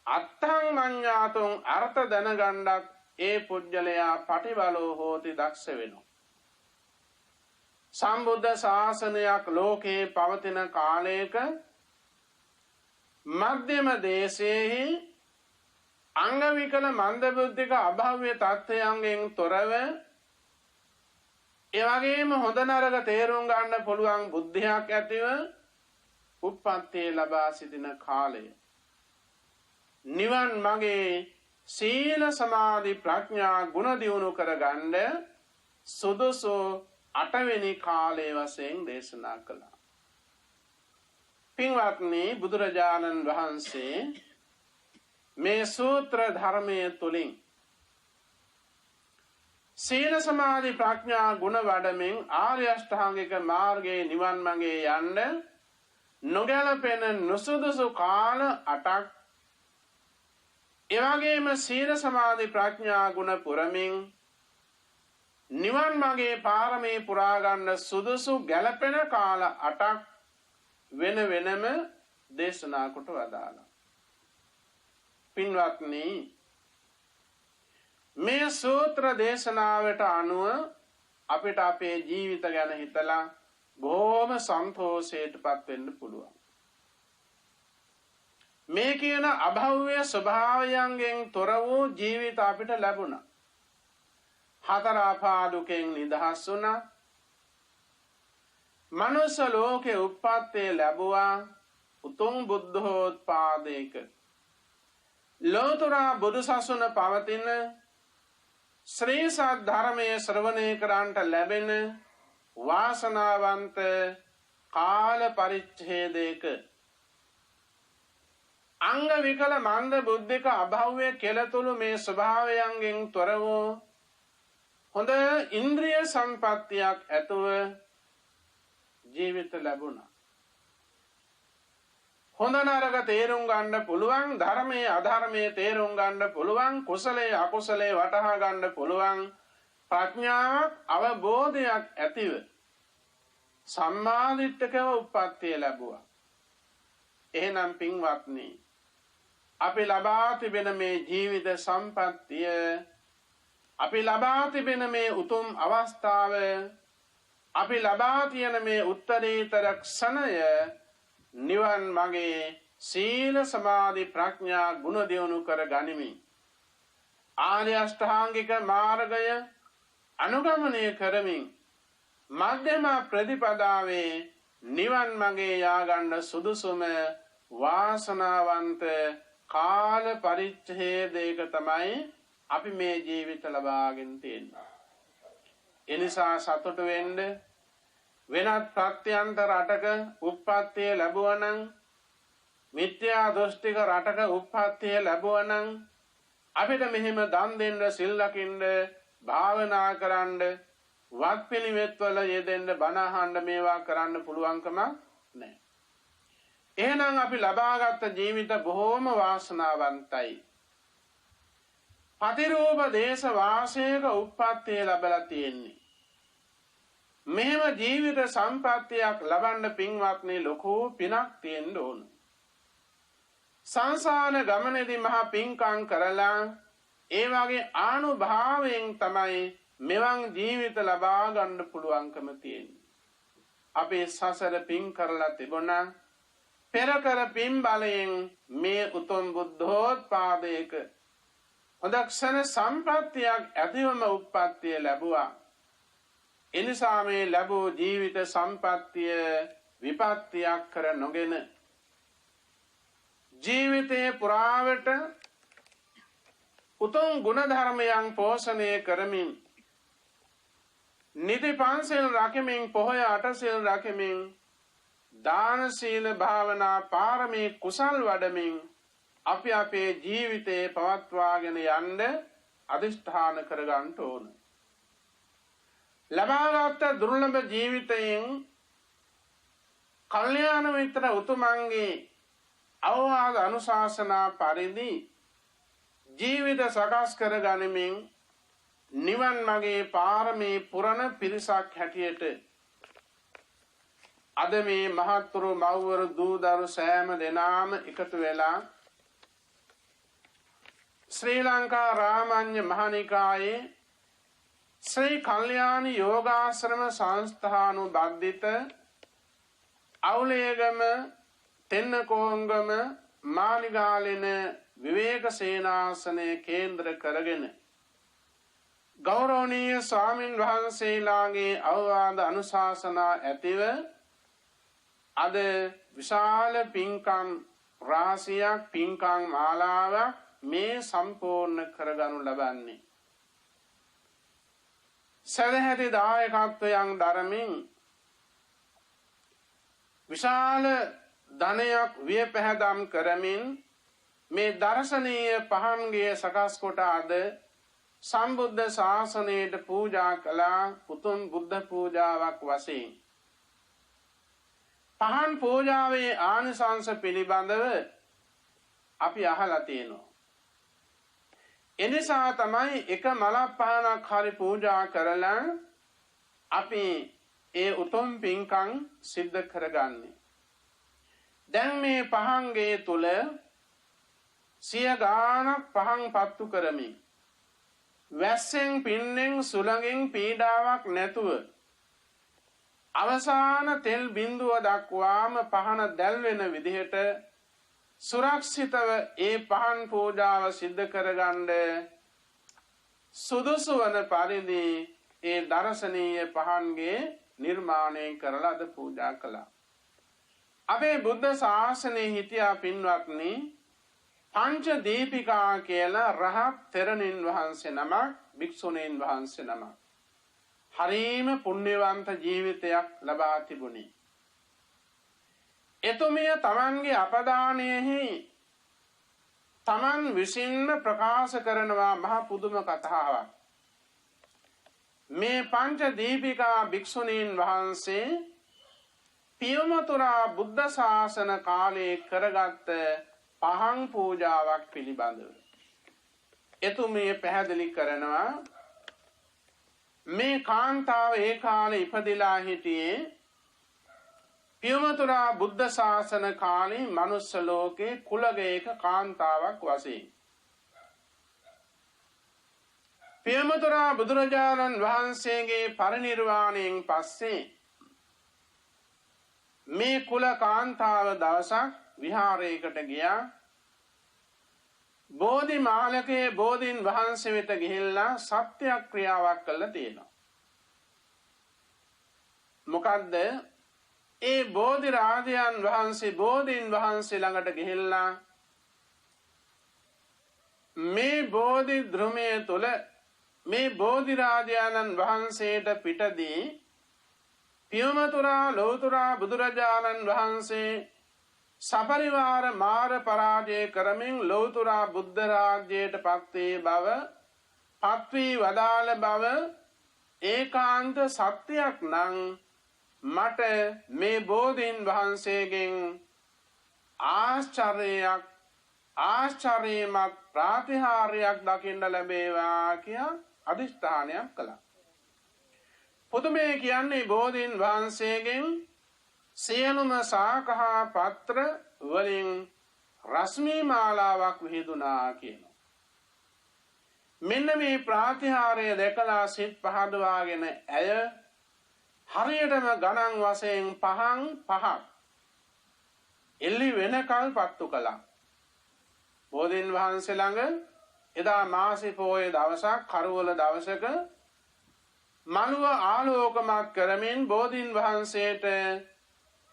අත්තං මඤ්ඤාතුං අර්ථ දැනගන්නත් ඒ පුජ්‍යලයා පටිබලෝ හෝති දක්ෂ වෙනවා. සම්බුද්ධ ශාසනයක් ලෝකේ පවතින කාලයක මධ්‍යම දේශයේ අංග විකල මන්ද බුද්ධික අභව්‍ය තත්ත්වයන්ගෙන් තොරව ඒ වගේම හොඳ නරක තේරුම් ගන්න පුළුවන් බුද්ධියක් ඇතිව උප්පත්තිය ලබා සිටින කාලය. නිවන් මගේ සීල සමාධි ප්‍රඥා ගුණ දියුණු කරගන්න සුදුසු 8 වෙනි කාලයේ වශයෙන් දේශනා කළා. පින්වත්නි, බුදුරජාණන් වහන්සේ මේ සූත්‍ර ධර්මයේ තුලින් සීල සමාධි ප්‍රඥා ගුණ වඩමින් ආර්ය අෂ්ටාංගික මාර්ගයේ නිවන් මඟේ යන්න නොගැලපෙන නුසුදුසු කාල 8ක් එවැගේම සීල සමාධි ප්‍රඥා ගුණ පුරමින් නිවන් මඟේ පාරමී පුරා ගන්න සුදුසු ගැලපෙන කාල 8ක් වෙන වෙනම දේශනා කොට වදාළා. පින්වත්නි, මේ සූත්‍ර දේශනාවට අනුව අපිට අපේ ජීවිත ගැන හිතලා බොහොම සන්තෝෂයටපත් වෙන්න පුළුවන්. මේ කියන අභව්‍ය ස්වභාවයන්ගෙන් තොර වූ ජීවිත අපිට ලැබුණා. හතර ආපා දුකෙන් නිදහස් වුණා. මනුෂ්‍ය ලෝකේ උප්පත්තිය ලැබුවා. උතුම් බුද්ධෝත්පාදයක ලෝතර බුදු සසුන පවතින ශ්‍රී සත්‍ය ධර්මයේ ශ්‍රවණය කරන්ට ලැබෙන වාසනාවන්ත කාල පරිච්ඡේදයක අංග විකල මන්ද බුද්ධික අභව්‍ය කෙලතුළු මේ ස්වභාවයන්ගෙන් තොර වූ හොඳ ඉන්ද්‍රිය සම්පත්තියක් ඇතුව ජීවිත ලැබුණා. හොඳ නරක තේරුම් ගන්න පුළුවන්, ධර්මයේ අධර්මයේ තේරුම් ගන්න පුළුවන්, කුසලයේ අකුසලයේ වටහා ගන්න පුළුවන් ප්‍රඥාවක් අවබෝධයක් ඇතිව සම්මාදිට්ඨිකව උප්පත්තිය ලැබුවා. එහෙනම් පින්වත්නි, අපි ලබා තිබෙන මේ ජීවිත සම්පත්තිය, අපි ලබා තිබෙන මේ උතුම් අවස්ථාව, අපි ලබා තියෙන මේ උත්තරීතර ක්ෂණය නිවන් මගේ සීල සමාධි ප්‍රඥා ගුණ දියුණු කර ගනිමින් ආර්ය අෂ්ටාංගික මාර්ගය අනුගමනය කරමින් මධ්‍යම ප්‍රතිපදාවේ නිවන් මගේ යා ගන්න සුදුසුම වාසනාවන්ත කාල පරිච්ඡේදයක තමයි අපි මේ ජීවිත ලබාගෙන තියෙන්නේ. එනිසා සතුටු වෙන්න. වෙනත් ප්‍රත්‍යන්ත රටක උප්පත්තිය ලැබුවා නම්, මිත්‍යා දෘෂ්ටික රටක උප්පත්තිය ලැබුවා නම් අපිට මෙහෙම දන් දෙන්න, සිල් ලකින්න, භාවනා කරන්න, වත් පිළිවෙත් වල යෙදෙන්න, බණ අහන්න, මේවා කරන්න පුළුවන්කම නැහැ. එහෙනම් අපි ලබාගත් ජීවිත බොහෝම වාසනාවන්තයි. පතිරූප දේශ වාසයක උප්පත්තිය ලැබලා තියෙන්නේ. මෙහෙම ජීවිත සම්පත්තියක් ලබන්න පින්වත්නි ලොකු පිනක් තියෙන්න ඕන. සංසාර ගමනේදී මහා පින්කම් කරලා ඒ වගේ ආනුභාවයෙන් තමයි මෙවන් ජීවිත ලබා ගන්න පුළුවන්කම තියෙන්නේ. අපේ සසර පින් කරලා තිබුණා. පෙර කර පින් බලයෙන් මේ උතුම් බුද්ධෝත්පාදයක හොඳක්ෂණ සම්පත්තියක් ඇතිවම උප්පත්තිය ලැබුවා. එනිසා මේ ලැබූ ජීවිත සම්පත්තිය විපත්තියක් කර නොගෙන ජීවිතයේ පුරාවට උතුම් ගුණ ධර්මයන් පෝෂණය කරමින් නිති පන්සල් රකිමින් පොහොය අටසිල් රකිමින් දාන සීල භාවනා පාරමී කුසල් වඩමින් අපි අපේ ජීවිතේ පවත්වාගෙන යන්න අදිෂ්ඨාන කරගන්න ඕන. ලබාගත් දුර්ලභ ජීවිතයෙන් කල්යාණ මිත්‍ර උතුමන්ගේ අවවාද අනුශාසනා පරිදි ජීවිත සකස් කර ගනිමින් නිවන් මගේ පාරමී පුරණ පිරිසක් හැටියට අද මේ මහත්තුරු මව්වරු දූදරු සෑම දෙනාම එකතු වෙලා ශ්‍රී ලංකා රාමඤ්ඤ මහනිකායේ ශ්‍රී කල්යාණ යෝගාශ්‍රම සංස්ථානුබද්ධිත අවුලේගම තෙන්නකෝංගම මාලිගාලෙන විවේක සේනාසනය කේන්ද්‍ර කරගෙන ගෞරවනීය ස්වාමින් වහන්සේලාගේ අවවාද අනුශාසනා ඇතිව අද විශාල පින්කම් රාශියක් පින්කම් මාලාවක් මේ සම්පූර්ණ කරගනු ලබන්නේ. සදහැති දායකත්වයන් දරමින් විශාල ධනයක් විය පැහැදම් කරමින් මේ දර්ශනීය පහන්ගේ සකස් කොට අද සම්බුද්ධ ශාසනයට පූජා කළා උතුම් බුද්ධ පූජාවක් වශයෙන්. පහන් පූජාවේ ආනිසංස පිළිබඳව අපි අහලා තියෙනවා. එනිසා තමයි එක මලක් පහනක් හරි පූජා කරලා අපි ඒ උතුම් පින්කම් සිද්ධ කරගන්නේ. දැන් මේ පහන්ගේ තුල සිය ගානක් පහන් පත්තු කරමින් වැස්සෙන් පින්නෙන් සුළඟින් පීඩාවක් නැතුව අවසාන තෙල් බිඳුව දක්වාම පහන දැල් වෙන විදිහට සුරක්ෂිතව ඒ පහන් පූජාව සිද්ධ කරගන්න සුදුසු වන පරිදි ඒ දර්ශනීය පහන්ගේ නිර්මාණය කරලා අද පූජා කළා. අපේ බුද්ධ ශාසනයේ හිටියා පින්වත්නි පංච දීපිකා කියලා රහත් තෙරණින් වහන්සේ නමක් භික්ෂුණීන් වහන්සේ නමක්. හරීම පුණ්‍යවන්ත ජීවිතයක් ලබා තිබුණේ. එතුමිය තමන්ගේ අපදානයෙහි තමන් විසින්ම ප්‍රකාශ කරනවා මහ පුදුම කතාවක්. මේ පංච දීපිකා භික්ෂුණීන් වහන්සේ පියමතුරා බුද්ධ ශාසන කාලයේ කරගත්ත පහන් පූජාවක් පිළිබඳව එතුමිය පැහැදිලි කරනවා මේ කාන්තාව ඒ කාලේ ඉපදිලා හිටියේ පියමතුරා බුද්ධ ශාසන කාලේ මනුස්ස ලෝකේ කුලගයක කාන්තාවක් වශයෙන්. පියමතුරා බුදුරජාණන් වහන්සේගේ පරිනිර්වාණයෙන් පස්සේ මේ කුල කාන්තාව දවසක් විහාරයකට ගියා. බෝධි මාලකයේ බෝධීන් වහන්සේ වෙත ගිහිල්ලා සත්‍යක්‍රියාවක් කළා තියෙනවා. මොකද්ද? ඒ බෝධි රාජයන් වහන්සේ බෝධීන් වහන්සේ ළඟට ගිහිල්ලා මේ බෝධි ධර්මයේ තුල මේ බෝධි රාජයන් වහන්සේට පිටදී පියමතුරා ලෝතුරා බුදුරජාණන් වහන්සේ සපරිවාර මාර පරාජය කරමින් ලෝතුරා බුද්ධ රාජ්‍යයට පත්වේ බව පත්වී වදාළ බව ඒකාන්ත සත්‍යයක් නම් මට මේ බෝධීන් වහන්සේගෙන් ආශ්චර්යමත් ප්‍රාතිහාර්යයක් දකින්න ලැබේවා කියා අදිෂ්ඨානයක් කළා. පුදුමේ කියන්නේ බෝධීන් වහන්සේගෙන් සියලුම සාකහා පත්‍ර වලින් රශ්මී මාලාවක් විහිදුනා කියනවා. මෙන්න මේ ප්‍රාතිහාර්ය දැකලා සිත් පහදවාගෙන ඇය හරියටම ගණන් වශයෙන් පහක් එල්ලි වෙනකල් පත්තු කළා. බෝධීන් වහන්සේ ළඟ එදා මාසි පොහොය දවසක් කරවල දවසක මනුව ආලෝකමත් කරමින් බෝධීන් වහන්සේට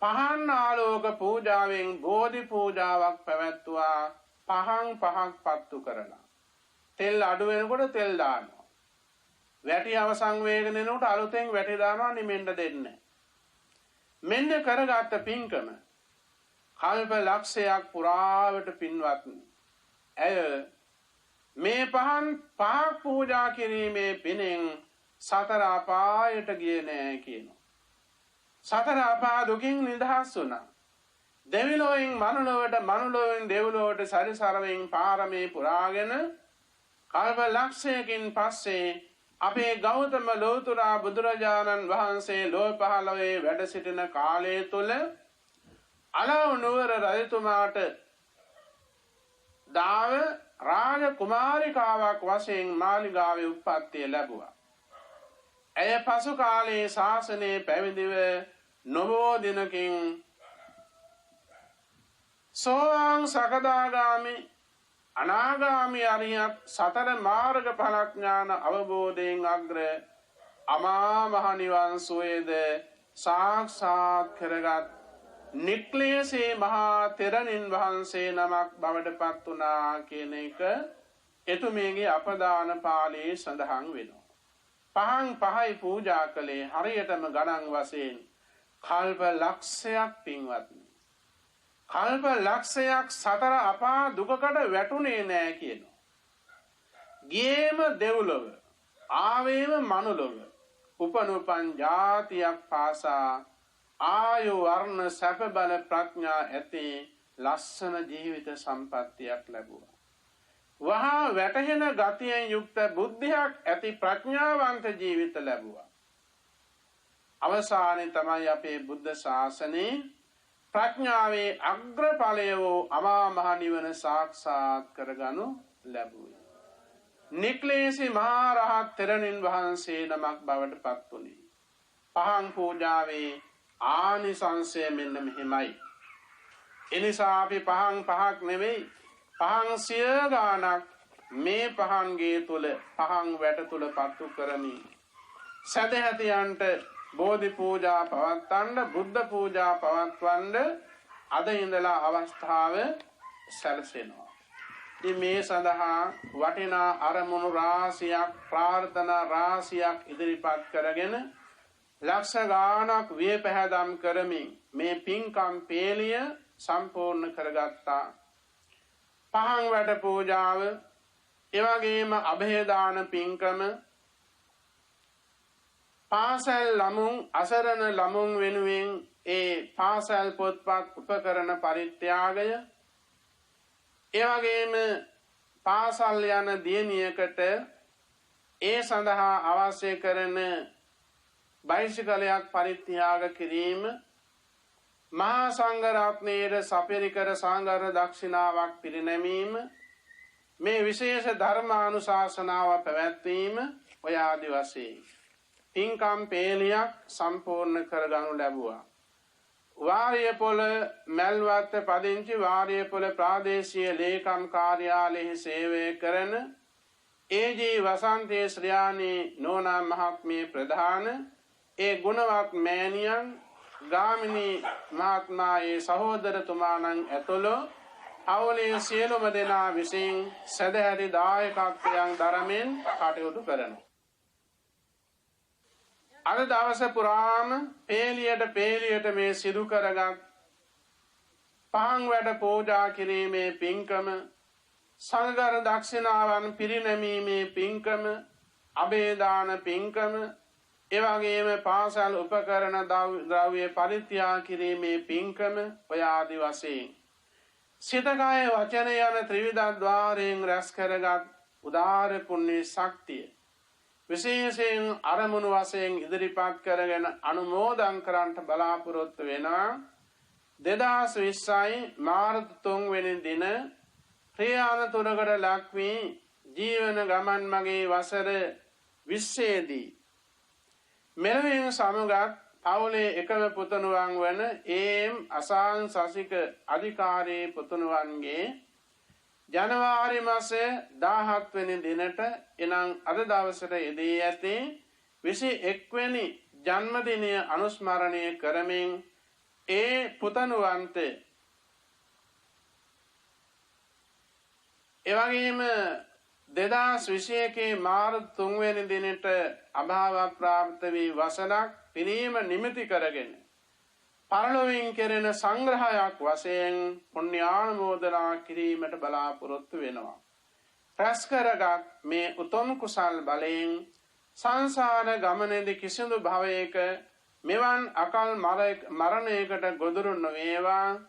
පහන් ආලෝක පූජාවෙන් බෝධි පූජාවක් පැවැත්වුවා. පහන් පහක් පත්තු කරලා තෙල් අඩු වෙනකොට තෙල් දානවා. වැටි අවසන් වේගෙන එනකොට අලුතෙන් වැටි දානවා නිමෙන්න දෙන්නේ. මෙන්න කරගත්ත පින්කම කල්ප ලක්ෂයක් පුරාවට පින්වත්නි. ඇය මේ පහන් පහක් පූජා කිරීමේ පිනෙන් සතර අපායට ගියේ නෑ කියනවා. සතර අපා දුකින් නිදහස් වුණා. දෙවිලොවෙන් මනුලොවට මනුලොවෙන් දෙව්ලොවට සරිසරවෙන් පාරමී පුරාගෙන කල්ප ලක්ෂයකින් පස්සේ අපේ ගෞතම ලෝතුරා බුදුරජාණන් වහන්සේ ලෝ පහළවේ වැඩ සිටින කාලය තුල අලව් නුවර රජතුමාට දාව රාජ කුමාරිකාවක් වශයෙන් මාලිගාවේ උප්පත්තිය ලැබුවා. ඇය පසු කාලයේ ශාසනයේ පැවිදිව නොබෝ දිනකින් සෝවාන් සකදාගාමි අනාගාමි අරියත් සතර මාර්ග ඵලඥාන අවබෝධයෙන් අග්‍ර අමා මහ නිවන් සුවේද සාක්ෂාත් කරගත් නික්ලේශේ මහා තෙරණින් වහන්සේ නමක් බවට පත් වුණා කියන එක එතුමියගේ අපදාන පාළියේ සඳහන් වෙනවා. පහන් පහයි පූජා කළේ හරියටම ගණන් වශයෙන් කල්ප ලක්ෂයක් පින්වත්නි. කල්ප ලක්ෂයක් සතර අපා දුකකට වැටුනේ නෑ කියනවා. ගියේම දෙව්ලොව ආවේම මනුලොව උපනුපන් ජාතියක් පාසා ආයු වර්ණ සැප බල ප්‍රඥා ඇති ලස්සන ජීවිත සම්පත්තියක් ලැබුවා. වහා වැටහෙන ගතියෙන් යුක්ත බුද්ධියක් ඇති ප්‍රඥාවන්ත ජීවිත ලැබුවා. අවසානයේ තමයි අපේ බුද්ධ ශාසනයේ ප්‍රඥාවේ අග්‍රඵලය වූ අමා මහ නිවන සාක්ෂාත් කරගනු ලැබුවේ. නික්ලේශී මහා රහත් තෙරණින් වහන්සේ නමක් බවට පත් වුණේ. පහන් පූජාවේ ආනිසංසය මෙන්න මෙහිමයි. එනිසා අපි පහන් පහක් නෙවෙයි පහන් සිය ගානක් මේ පහන්ගේ තුල පහන් වැට තුල පත්තු කරමි. සදහැතියන්ට බෝධි පූජා පවත්වන්න බුද්ධ පූජා පවත්වන්න අද ඉඳලා අවස්ථාව සැලසෙනවා. ඉතින් මේ සඳහා වටිනා අරමුණු රාශියක් ප්‍රාර්ථනා රාශියක් ඉදිරිපත් කරගෙන ලක්ෂ ගානක් විය පැහැදම් කරමින් මේ පින්කම් පේලිය සම්පූර්ණ කරගත්තා. පහන් වැට පූජාව එවැගේම අභේදාන පින්කම පාසල් ළමුන් අසරණ ළමුන් වෙනුවෙන් ඒ පාසල් පොත්පත් උපකරණ පරිත්‍යාගය එවැගේම පාසල් යන දියණියකට ඒ සඳහා අවශ්‍ය කරන බයිසිකලයක් පරිත්‍යාග කිරීම මහා සංඝ රත්නයේ සපරිකර සංඝර දක්ෂිනාවක් පිරිනැමීම මේ විශේෂ ධර්මානුශාසනාව පැවැත්වීම ඔය ආදි වශයෙන් පින්කම් පේලියක් සම්පූර්ණ කරගනු ලැබුවා. වාරියපොළ මල්වත්ත පදිංචි වාරියපොළ ප්‍රාදේශීය ලේකම් කාර්යාලයේ සේවය කරන ඒ.ජී. වසන්තේ ශ්‍රියානි නෝනා මහත්මිය ප්‍රධාන ඒ ගුණවත් මෑණියන් ගාමිණී මහත්මයාගේ සහෝදරතුමාණන් ඇතුළු අවලේ සියලුම දෙනා විසින් සදහැරි දායකත්වයන් දරමින් කටයුතු කරනවා. අද දවස පුරාම පේලියට මේ සිදු කරගත් පහන් වැඩ පූජා කිරීමේ පින්කම සංඝර දක්ෂිනාවන් පිරිනැමීමේ පින්කම අබේදාන පින්කම එවැගේම පාසල් උපකරණ ද්‍රව්‍ය පරිත්‍යාග කිරීමේ පින්කම ඔය ආදි වශයෙන් සිත කය වචන යන ත්‍රිවිධ ద్వාරයෙන් රැස් කරගත් උදාර පුණ්‍ය ශක්තිය විශේෂයෙන් අරමුණු වශයෙන් ඉදිරිපත් කරගෙන අනුමෝදන් කරන්නට බලාපොරොත්තු වෙනවා. 2020 මාර්තු 3 වෙනි දින ප්‍රියානතුරකට ලක් වී ජීවන ගමන් මගේ වසර 20 දී මෙලොවින් සමගත් පවුලේ එකම පුතණුවන් වන ඒ.එම්. අසාන් සසික අධිකාරී පුතණුවන්ගේ ජනවාරි මාසේ 17 වෙනි දිනට එනම් අද දවසට යෙදී ඇති 21 වෙනි ජන්මදිනය අනුස්මරණය කරමින් ඒ පුතණුවන්ට එවැගේම 2021 මාර්තු 3 වෙනි දිනට අභාව ප්‍රාප්ත වී වසරක් පිරීම නිමිති කරගෙන පරලොවින් කෙරෙන සංග්‍රහයක් වශයෙන් පුණ්‍යානුමෝදනා කිරීමට බලාපොරොත්තු වෙනවා. රැස් කරගත් මේ උතුම් කුසල් බලයෙන් සංසාර ගමනේදී කිසිදු භවයක මෙවන් අකල් මරණයකට ගොදුරු නොවේවා.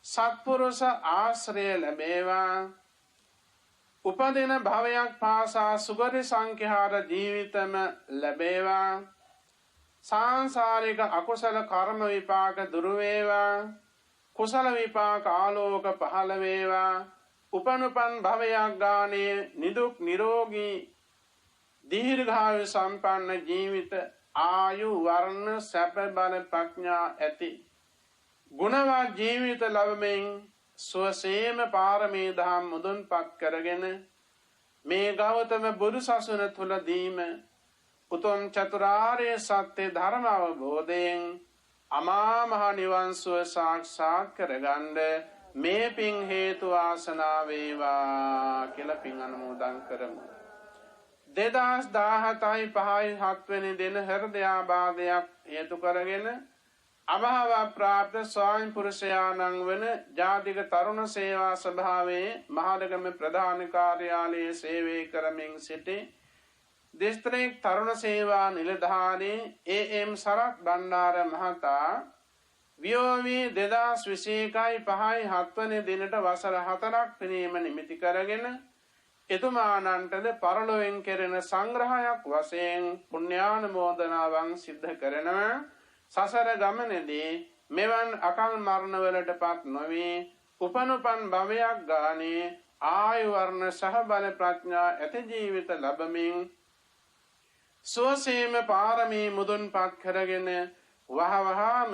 සත්පුරුෂ ආශ්‍රය ලැබේවා. උපදින භවයක් පාසා සුගති සංඛ්‍යාත ජීවිතම ලැබේවා. සාංසාරික අකුසල කර්ම විපාක දුරු වේවා. කුසල විපාක ආලෝක පහළ වේවා. උපනුපන් භවයක් ගානේ නිදුක් නිරෝගී දීර්ඝායු සම්පන්න ජීවිත ආයු වර්ණ සැප බල ප්‍රඥා ඇති ගුණවත් ජීවිත ලැබෙමින් සුවසේම පාරමී දහම් මුදුන්පත් කරගෙන මේ ගෞතම බුදු සසුන තුලදීම උතුම් චතුරාර්ය සත්‍ය ධර්ම අවබෝධයෙන් අමා මහ නිවන් සුව සාක්ෂාත් කරගන්න මේ පින් හේතු වාසනා වේවා කියලා පින් අනුමෝදන් කරමු. 2017යි 5යි 7 වෙනි දින හෘදයාබාධයක් හේතු කරගෙන අභාව ප්‍රාප්ත ස්වාමි පුරුෂයාණන් වන ජාතික තරුණ සේවා සභාවේ මහරගම ප්‍රධාන කාර්යාලයේ සේවය කරමින් සිටි දිස්ත්‍රික් තරුණ සේවා නිලධාරී ඒ.එම්. සරත් බණ්ඩාර මහතා වියෝවී 2021යි 5යි 7 වෙනි දිනට වසර 4ක් පිරීම නිමිති කරගෙන එතුමානන්ටද පරලොවෙන් කෙරෙන සංග්‍රහයක් වශයෙන් පුණ්‍යානුමෝදනාවන් සිද්ධ කරනවා. සසර ගමනේදී මෙවන් අකල් මරණවලටපත් නොවී උපනුපන් භවයක් ගානේ ආයු වර්ණ සහ බල ප්‍රඥා ඇති ජීවිත ලැබමින් සෝසේම පාරමී මුදුන්පත් කරගෙන වහවහාම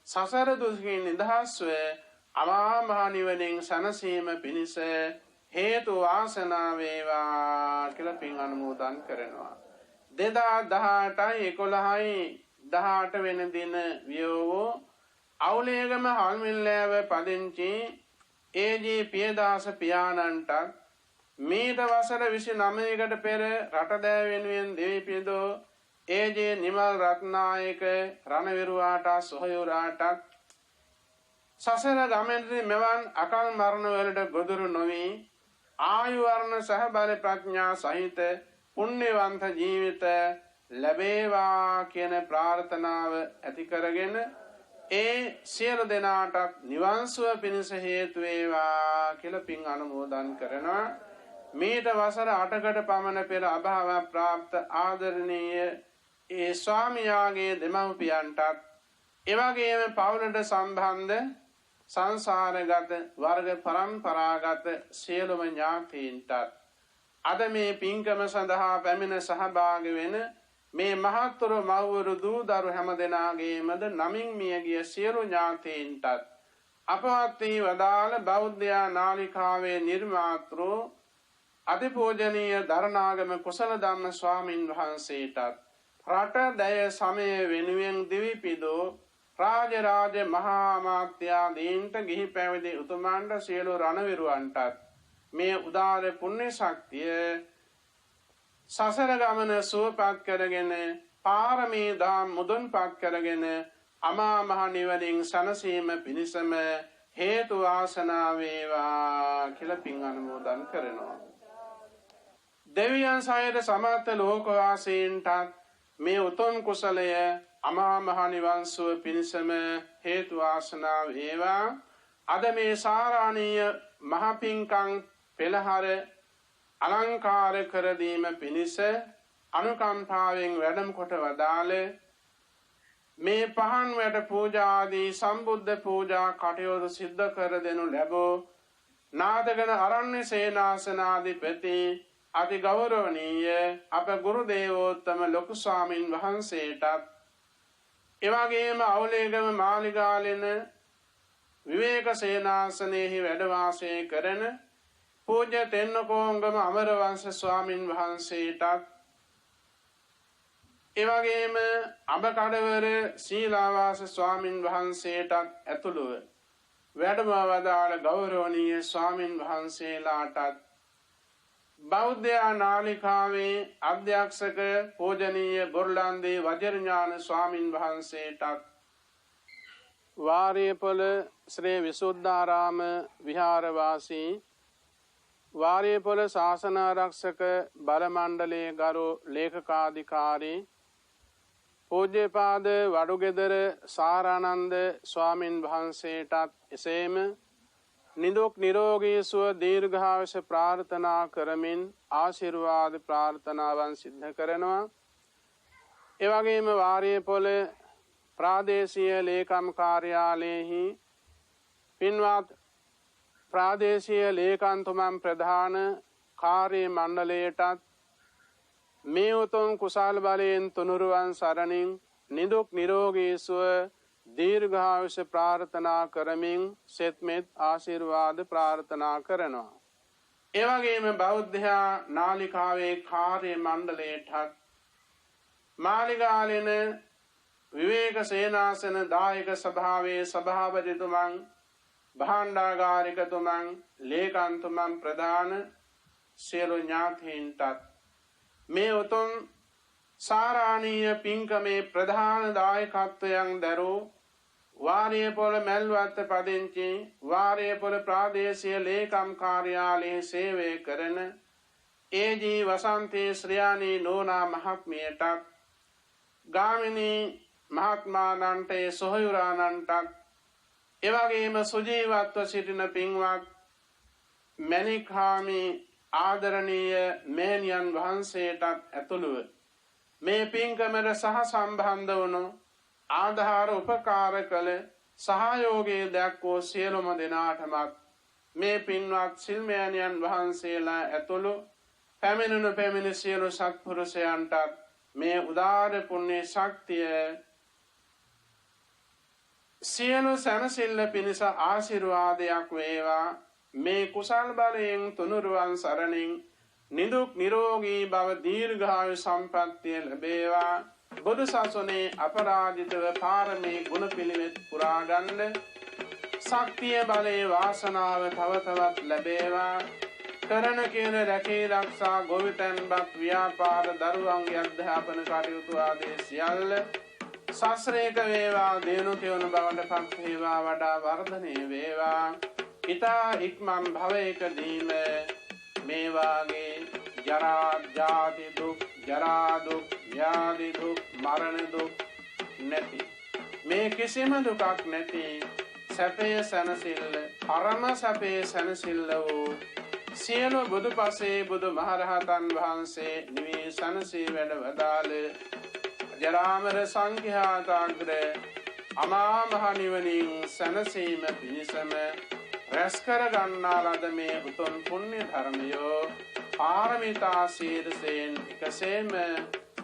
සසර දුකින් නිදහස්ව අමා මහ නිවනින් සැනසීම පිණිස හේතු වාසනා වේවා කියලා පින් අනුමෝදන් කරනවා. 2018යි 11යි 18 වෙනි දින වියෝවෝ අවුලේගම හල්මිල්ලෑව පදිංචි ඒ.ජී. පියදාස පියාණන්ට මීට වසර 29කට පෙර රටදෑ වෙනුවෙන් දෙවිපියදෝ ඒ.ජේ. නිමල් රත්නායක රණවිරුවාට සොහයුරාට සසර ගමනේදී මෙවන් අකල් මරණ වලට ගොදුරු නොවි ආයු වර්ණ සහ බල ප්‍රඥා සහිත පුණ්‍යවන්ත ජීවිත ලැබේවා කියන ප්‍රාර්ථනාව ඇති කරගෙන ඒ සියලු දෙනාට නිවන් සුව පිණිස හේතු වේවා කියලා පින් අනුමෝදන් කරනවා. මීට වසර 8කට පමණ පෙර අභාව ප්‍රාප්ත ආදරණීය ඒ ස්වාමියාගේ දෙමව්පියන්ටත් එවැගේම පවුලට සම්බන්ධ සංසාරගත වර්ග පරම්පරාගත සියලුම ඥාතීන්ටත් අද මේ පින්කම සඳහා පැමිණ සහභාගී වෙන මේ මහත්තුරු මව්වරු දූ දරු හැම දෙනාගේමද නමින් මියගිය සියලු ඥාතීන්ටත් අපවත් වී වදාළ බෞද්ධ නාලිකාවේ නිර්මාතෘ අතිපූජනීය දරණාගම කුසල ධම්ම ස්වාමින් වහන්සේටත් රට දැය සමය වෙනුවෙන් දිවිපිදෝ රාජරාජ මහා මාත්‍යාදීන්ට ගිහි පැවිදි උතුමන්ට සියලු රණවිරුවන්ටත් මේ උදාර පුණ්‍ය ශක්තිය සසර ගමන සුවපත් කරගෙන පාරමී දහම් මුදුන්පත් කරගෙන අමා මහ නිවනින් සැනසීම පිණිසම හේතු වාසනා වේවා කියලා පින් අනුමෝදන් කරනවා. දෙවියන් සහිත සමස්ත ලෝකවාසීන්ටත් මේ උතුම් කුසලය අමා මහ නිවන් සුව පිණිසම හේතු වාසනා වේවා. අද මේ සාරාණීය මහ පින්කම් පෙළහර අලංකාර කර දීම පිණිස අනුකම්පාවෙන් වැඩම කොට වදාළ මේ පහන් වැට පූජා ආදී සම්බුද්ධ පූජා කටයුතු සිද්ධ කර දෙනු ලැබෝ නාදගන අරණ්‍ය සේනාසනාධිපති අති ගෞරවනීය අප ගුරු දේවෝත්තම ලොකු ස්වාමින් වහන්සේටත් එවැගේම අවලේගම මාලිගාලෙන විවේක සේනාසනයෙහි වැඩ වාසය කරන පූජ්‍ය තෙන්නකෝංගම අමරවංශ ස්වාමින් වහන්සේටත් එවැගේම අඹකඩවර සීලාවාස ස්වාමින් වහන්සේටත් ඇතුළුව වැඩම වදාළ ගෞරවනීය ස්වාමින් වහන්සේලාටත් බෞද්ධ නාලිකාවේ අධ්‍යක්ෂක පූජනීය බොරලන්දේ වජිරඥාන ස්වාමින් වහන්සේටත් වාරියපොළ ශ්‍රී විසුද්ධාරාම විහාරවාසී වාරියපොළ ශාසනාරක්ෂක බල මණ්ඩලයේ ගරු ලේකකාධිකාරී පූජ්‍යපාද වඩුගෙදර සාරානන්ද ස්වාමින් වහන්සේටත් එසේම නිදුක් නිරෝගී සුව දීර්ඝායුෂ ප්‍රාර්ථනා කරමින් ආශිර්වාද ප්‍රාර්ථනාවන් සිද්ධ කරනවා. එවැගේම වාරියපොළ ප්‍රාදේශීය ලේකම් කාර්යාලයෙහි පින්වත් ප්‍රාදේශීය ලේකම්තුමන් ප්‍රධාන කාර්ය මණ්ඩලයටත් මේ උතුම් කුසල් බලයෙන් තුනුරුවන් සරණින් නිදුක් නිරෝගී සුව දීර්ඝායුෂ ප්‍රාර්ථනා කරමින් සෙත්මෙත් ආශිර්වාද ප්‍රාර්ථනා කරනවා. එවැගේම බෞද්ධ නාලිකාවේ කාර්ය මණ්ඩලයටත් මාලිගාලෙන විවේක සේනාසන දායක සභාවේ සභාපතිතුමන් භාණ්ඩාගාරිකතුමන් ලේකම්තුමන් ප්‍රධාන සියලු ඥාතීන්ටත් මේ උතුම් සාරාණීය පින්කමේ ප්‍රධාන දායකත්වයන් දරූ වාරියපොළ මැල්වත්ත පදිංචි වාරියපොළ ප්‍රාදේශීය ලේකම් කාර්යාලයේ සේවය කරන ඒ.ජී. වසන්තේ ශ්‍රියානී නෝනා මහත්මියටත් ගාමිණී මහත්මානන්ට සොහොයුරානන්ටත් එවැගේම සුජීවත්ව සිටින පින්වත් මණික්හාමි ආදරණීය මෑණියන් වහන්සේටත් ඇතුළුව මේ පින්කමට සහ සම්බන්ධ වුණු ආධාර උපකාර කළ සහයෝගයේ දක්වෝ සියලුම දෙනාටමත් මේ පින්වත් සිල්මෑණියන් වහන්සේලා ඇතුළු පැමිණි සියලු සත්පුරුෂයන්ටත් මේ උදාර පුණ්‍ය ශක්තිය සියලු සැනසෙල්ල පිණිස ආශිර්වාදයක් වේවා. මේ කුසල් බලයෙන් තුනුරුවන් සරණින් නිදුක් නිරෝගී භව දීර්ඝායු සම්පන්නිය ලැබේවා. බුදු සසුනේ අපරාජිතව පාරමී ගුණ පිළිවෙත් පුරා ගන්න ශක්තිය බලේ වාසනාව තව තවත් ලැබේවා. කරන කියන රැකී ආරක්ෂා ගොවිතැන්පත් ව්‍යාපාර දරුවන්ගේ අධ්‍යාපන කටයුතු ආදී සියල්ල සස්රේක වේවා. දේනු කෙවුණු බවට පත් වේවා. වඩා වර්ධනය වේවා. ඉතා ඉක්මන් භවයකදීම මේ වාගේ ජරා ජාති දුක් ජරා දුක් ව්‍යාධි දුක් මරණ දුක් නැති මේ කිසිම දුකක් නැති සැපේ සැනසෙල්ල පරම සැපේ සැනසෙල්ල වූ සියලු බුදුපසේ බුදු මහරහතන් වහන්සේ නිවී සැනසී වැඩ වදාළ ජරාමර සංඛ්‍යාතාග්‍ර අමා මහ නිවනින් සැනසීම පිණිසම රැස් කර ගන්නා ලද මේ උතුම් පුණ්‍ය ධර්මයෝ පාරමිතා සීරසෙන් එකසේම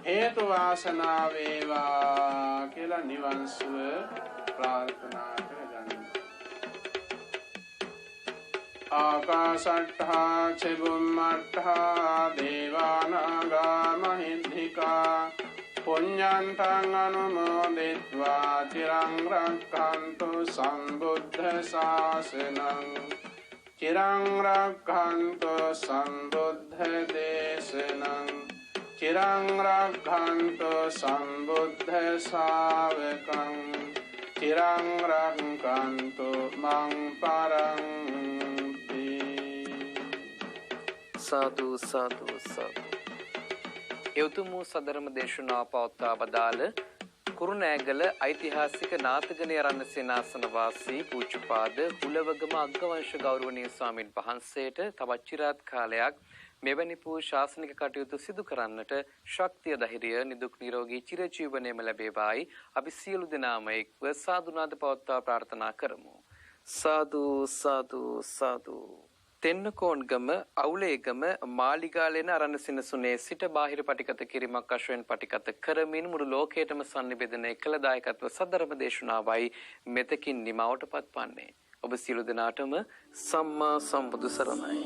හේතු වාසනා වේවා කියලා නිවන් සුව ප්‍රාර්ථනා කරගන්න. ආකාශට්ඨා චුම්මට්ඨා දේවානාගා මහින්దికා පුඤ්ඤන්තං අනුමෝදිत्वा චිරං රක්ඛන්තු සම්බුද්ධ ශාසනං චිරං රක්ඛන්තු සම්බුද්ධ දේශනං චිරං රක්ඛන්තු සම්බුද්ධ ශාවකං චිරං රක්ඛන්තු මං පරන්ති. සාදු සාදු සාදු. යොතුමු සදරම දේශනා පවත්වා බදාළ කුරුණෑගල ඓතිහාසික නාථගණේ රණ සේනාසන වාසී පූජ්‍යපාද හුලවගම අග්ගවංශ ගෞරවනීය ස්වාමීන් වහන්සේට තවත් চিරාත් කාලයක් මෙවැනි වූ ශාසනික කටයුතු සිදු කරන්නට ශක්තිය ධෛර්යය නිදුක් නිරෝගී චිරජීවනයේම ලැබේවායි අපි සියලු දෙනාම එක්ව සාදුනාද පවත්වා ප්‍රාර්ථනා කරමු. සාදු සාදු සාදු. තෙන්නකෝන්ගම අවුලේගම මාලිගාලෙන අරණ සිනසුනේ සිට බාහිර පටිගත කිරීමක් අශ්වයන් පටිගත කරමින් මුළු ලෝකයටම sannivedana කළ දායකත්ව සදරම දේශනාවයි මෙතකින් නිමවටපත් වන්නේ. ඔබ සියලු දෙනාටම සම්මා සම්බුදු සරණයි.